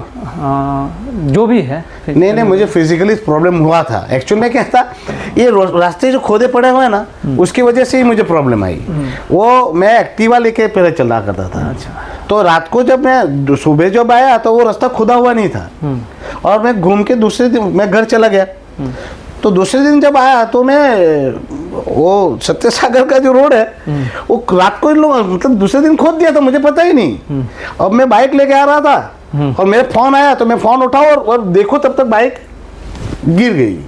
जो भी है।
नहीं, मुझे फिजिकली प्रॉब्लम हुआ था। एक्चुअल में क्या था, ये रास्ते जो खोदे पड़े हुए ना उसकी वजह से ही मुझे प्रॉब्लम आई। वो मैं एक्टिवा लेके पहले चला करता था। अच्छा। तो रात को जब मैं सुबह जब आया तो वो रास्ता खुदा हुआ नहीं था, और मैं घूम के दूसरे दिन मैं घर चला गया। तो दूसरे दिन जब आया तो मैं वो सत्य सागर का जो रोड है वो रात को मतलब दूसरे दिन खोद दिया था, मुझे पता ही नहीं। अब मैं बाइक लेके आ रहा था और मेरा फोन आया तो मैं फोन उठाऊं और देखो तब तक बाइक गिर गई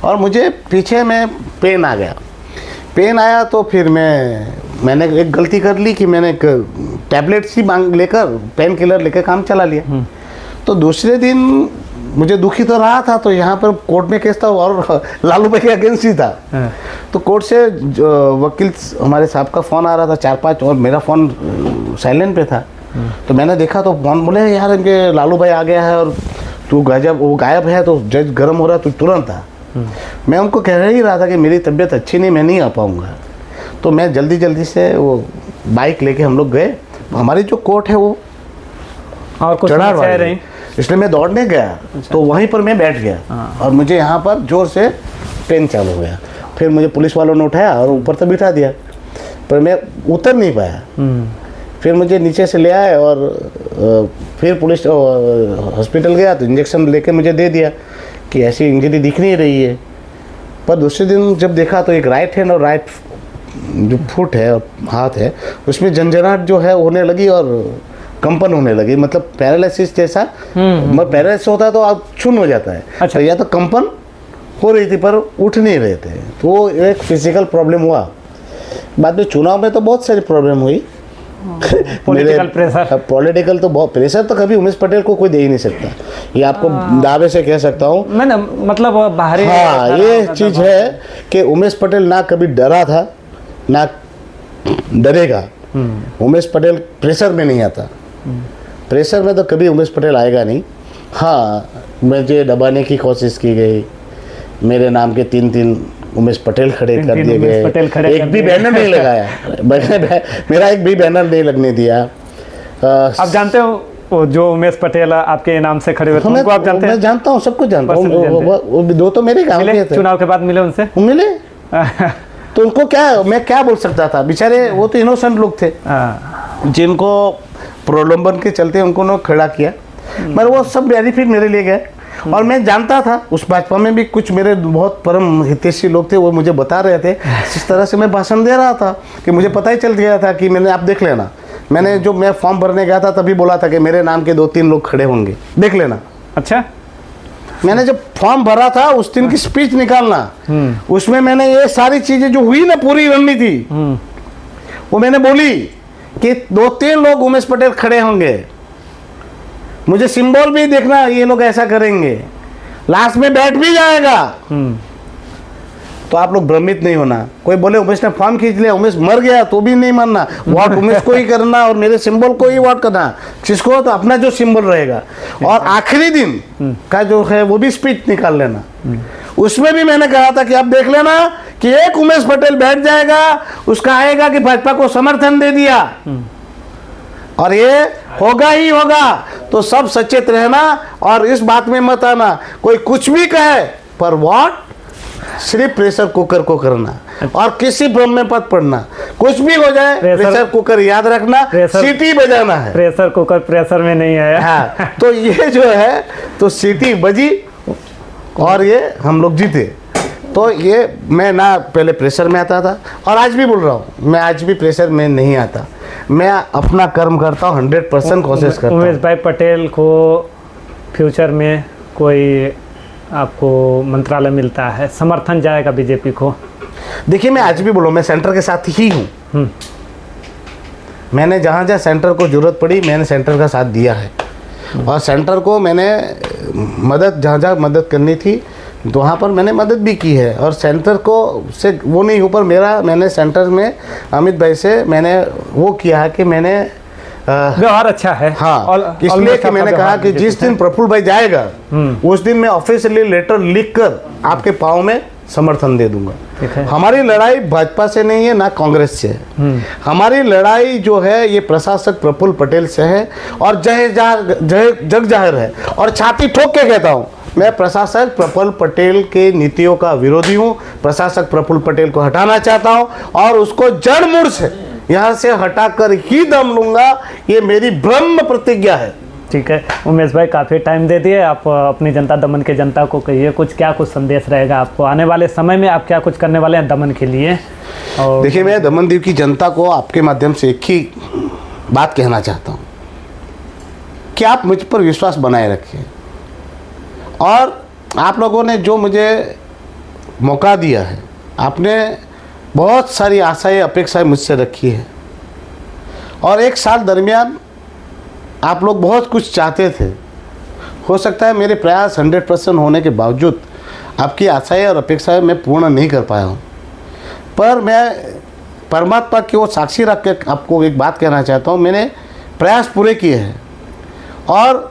और मुझे पीछे में पेन आ गया। पेन आया तो फिर मैंने एक गलती कर ली कि मैंने एक टैबलेट सी मांग लेकर पेन किलर लेकर काम चला लिया। तो दूसरे दिन मुझे दुखी तो रहा था, तो यहाँ पर कोर्ट में केस था और लालू भाई के अगेंस्ट ही था। तो कोर्ट से वकील हमारे साहब का फ़ोन आ रहा था 4-5, और मेरा फ़ोन साइलेंट पे था। तो मैंने देखा तो फोन बोले यार इनके लालू भाई आ गया है और तू गायब है, तो जज गर्म हो रहा है, तू तुरंत आ। मैं उनको कह ही रहा था कि मेरी तबीयत अच्छी नहीं, मैं नहीं आ पाऊँगा। तो मैं जल्दी से वो बाइक लेके हम लोग गए। हमारी जो कोर्ट है वो
और कुछ
चढ़ा
रही,
इसलिए मैं दौड़ने गया। अच्छा। तो वहीं पर मैं बैठ गया और मुझे यहाँ पर जोर से पेन चालू हो गया। फिर मुझे पुलिस वालों ने उठाया और ऊपर तक बिठा दिया, पर मैं उतर नहीं पाया। फिर मुझे नीचे से ले आए और फिर पुलिस हॉस्पिटल गया तो इंजेक्शन लेके मुझे दे दिया कि ऐसी इंजरी दिख नहीं रही है। पर दूसरे दिन जब देखा तो एक राइट हैंड और राइट जो फुट है और हाथ है उसमें झंझनाहट जो है होने लगी और कंपन होने लगी, मतलब पैरालिसिस जैसा। पैरालिसिस होता है तो आप छून हो जाता है।
अच्छा।
तो या तो कंपन हो रही थी पर उठ नहीं रहे थे, तो वो एक फिजिकल प्रॉब्लम हुआ। बाद में चुनाव में तो बहुत सारी प्रॉब्लम हुई।
पॉलिटिकल प्रेशर,
पॉलिटिकल तो बहुत प्रेशर तो कभी उमेश पटेल को कोई दे ही नहीं सकता, ये आपको दावे से कह सकता हूँ
मैं ना, मतलब बाहरी।
हाँ, ये चीज़ है कि उमेश पटेल ना कभी डरा था ना डरेगा। उमेश पटेल प्रेशर में नहीं आता, प्रेशर में तो कभी उमेश पटेल आएगा नहीं। हाँ, मुझे दबाने की कोशिश की गई, मेरे नाम के 3 उमेश पटेल खड़े कर दिए गए, एक भी बैनर नहीं लगाया मेरा एक भी बैनर नहीं लगने दिया।
आप जानते हो वो जो उमेश पटेल आपके नाम से खड़े हुए थे उनको आप जानते हैं?
मैं जानता हूँ, सबको जानता हूँ। वो 2 तो मेरे गाँव के थे।
चुनाव के बाद मिले उनसे?
मिले तो उनको क्या, मैं क्या बोल सकता था, बेचारे वो तो इनोसेंट लोग थे जिनको प्रलोभन के चलते उनको खड़ा किया, पर वो सब बेनिफिट मेरे लिए गए। और मैं जानता था उस भाजपा में भी कुछ मेरे बहुत परम हितैषी लोग थे, वो मुझे बता रहे थे जिस तरह से मैं भाषण दे रहा था कि मुझे पता ही चल गया था कि मैंने, आप देख लेना, मैंने जो मैं फॉर्म भरने गया था तभी बोला था कि मेरे नाम के 2-3 लोग खड़े होंगे, देख लेना।
अच्छा,
मैंने जब फॉर्म भरा था उस दिन की स्पीच निकालना, उसमें मैंने ये सारी चीजें जो हुई ना, पूरी रणनीति वो मैंने बोली कि 2-3 लोग उमेश पटेल खड़े होंगे, मुझे सिंबल भी देखना, ये लोग ऐसा करेंगे, लास्ट में बैठ भी जाएगा। तो आप लोग भ्रमित नहीं होना। कोई बोले उमेश ने फॉर्म खींच लिया, उमेश मर गया, तो भी नहीं मानना, वोट उमेश को ही करना और मेरे सिंबल को ही वोट करना। किसको? तो अपना जो सिंबल रहेगा। और आखिरी दिन का जो है वो भी स्पीच निकाल लेना, उसमें भी मैंने कहा था कि आप देख लेना कि एक उमेश पटेल बैठ जाएगा, उसका आएगा कि भाजपा को समर्थन दे दिया, और ये होगा ही होगा। तो सब सचेत रहना और इस बात में मत आना, कोई कुछ भी कहे पर वोट सिर्फ प्रेशर कुकर को करना और किसी भ्रम में मत पड़ना। कुछ भी हो जाए प्रेशर कुकर याद रखना, सीटी बजाना है।
प्रेशर कुकर प्रेशर में नहीं आया।
हाँ, तो ये जो है तो सीटी बजी और ये हम लोग जीते। तो ये मैं ना पहले प्रेशर में आता था और आज भी बोल रहा हूँ, मैं आज भी प्रेशर में नहीं आता, मैं अपना कर्म करता हूँ, 100% कोशिश करता हूँ।
उमेश भाई पटेल को फ्यूचर में कोई आपको मंत्रालय मिलता है, समर्थन जाएगा बीजेपी को?
देखिए, मैं आज भी बोलूँ, मैं सेंटर के साथ ही हूँ। मैंने जहाँ जहाँ सेंटर को जरूरत पड़ी मैंने सेंटर का साथ दिया है, और सेंटर को मैंने मदद जहाँ जहाँ मदद करनी थी तो वहाँ पर मैंने मदद भी की है। और सेंटर को से वो नहीं ऊपर मैंने सेंटर में अमित भाई से मैंने वो किया है कि मैंने
व्यवहार अच्छा है।
हाँ, इसलिए कि मैंने कहा कि जिस दिन प्रफुल्ल भाई जाएगा उस दिन मैं ऑफिशियली लेटर लिखकर आपके पाँव में समर्थन दे दूंगा। हमारी लड़ाई भाजपा से नहीं है, ना कांग्रेस से है। हमारी लड़ाई जो है ये प्रशासक प्रफुल्ल पटेल से है, और जग जाहिर है, और छाती ठोक के कहता हूँ, मैं प्रशासक प्रफुल्ल पटेल के नीतियों का विरोधी हूँ। प्रशासक प्रफुल्ल पटेल को हटाना चाहता हूँ और उसको जड़ मूड़ से यहाँ से हटाकर ही दम लूंगा, ये मेरी ब्रह्म प्रतिज्ञा है।
ठीक है उमेश भाई, काफ़ी टाइम दे दिए। आप अपनी जनता, दमन के जनता को कहिए कुछ, क्या कुछ संदेश रहेगा आपको आने वाले समय में, आप क्या कुछ करने वाले हैं दमन के लिए? और
देखिए, मैं दमन दीव की जनता को आपके माध्यम से एक ही बात कहना चाहता हूँ कि आप मुझ पर विश्वास बनाए रखिए, और आप लोगों ने जो मुझे मौका दिया है, आपने बहुत सारी आशाएं अपेक्षाएं मुझसे रखी है, और 1 साल दरमियान आप लोग बहुत कुछ चाहते थे। हो सकता है मेरे प्रयास 100% होने के बावजूद आपकी आशाएं और अपेक्षाएं मैं पूर्ण नहीं कर पाया हूँ, पर मैं परमात्मा की वो साक्षी रख के आपको एक बात कहना चाहता हूँ, मैंने प्रयास पूरे किए हैं, और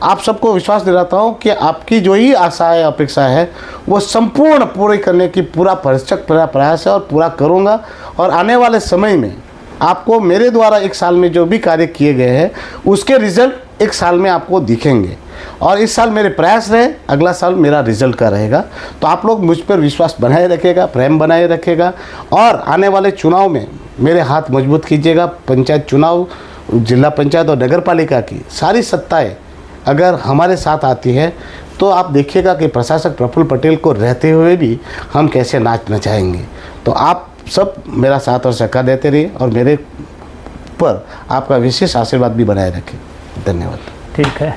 आप सबको विश्वास दिलाता हूँ कि आपकी जो ही आशाएं अपेक्षा है वो संपूर्ण पूरी करने की पूरा भरसक प्रयास है, और पूरा करूँगा। और आने वाले समय में आपको मेरे द्वारा 1 साल में जो भी कार्य किए गए हैं उसके रिजल्ट 1 साल में आपको दिखेंगे, और इस साल मेरे प्रयास रहे, अगला साल मेरा रिजल्ट का रहेगा। तो आप लोग मुझ पर विश्वास बनाए रखेगा, प्रेम बनाए रखेगा, और आने वाले चुनाव में मेरे हाथ मजबूत कीजिएगा। पंचायत चुनाव, जिला पंचायत और नगर पालिका की सारी सत्ताएँ अगर हमारे साथ आती है तो आप देखिएगा कि प्रशासक प्रफुल्ल पटेल को रहते हुए भी हम कैसे नाच नचाएंगे। तो आप सब मेरा साथ और सहकार देते रहिए और मेरे पर आपका विशेष आशीर्वाद भी बनाए रखें। धन्यवाद।
ठीक है,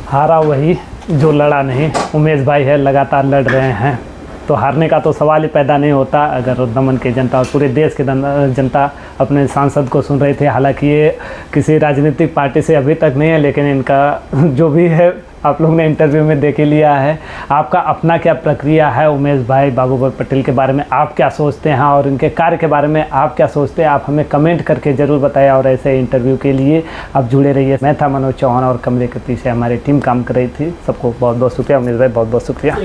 हारा वही जो लड़ा नहीं। उमेश भाई है, लगातार लड़ रहे हैं, तो हारने का तो सवाल ही पैदा नहीं होता अगर दमन की जनता और पूरे देश की जनता अपने सांसद को सुन रही थी। हालांकि ये किसी राजनीतिक पार्टी से अभी तक नहीं है, लेकिन इनका जो भी है आप लोग ने इंटरव्यू में देख ही लिया है। आपका अपना क्या प्रक्रिया है उमेश भाई बाबू पटेल के बारे में, आप क्या सोचते हैं और इनके कार्य के बारे में आप क्या सोचते हैं, आप हमें कमेंट करके ज़रूर बताएं। और ऐसे इंटरव्यू के लिए आप जुड़े रहिए। मैं था मनोज चौहान और कमरे के पीछे हमारी टीम काम कर रही थी। सबको बहुत बहुत शुक्रिया। उमेश भाई बहुत बहुत शुक्रिया।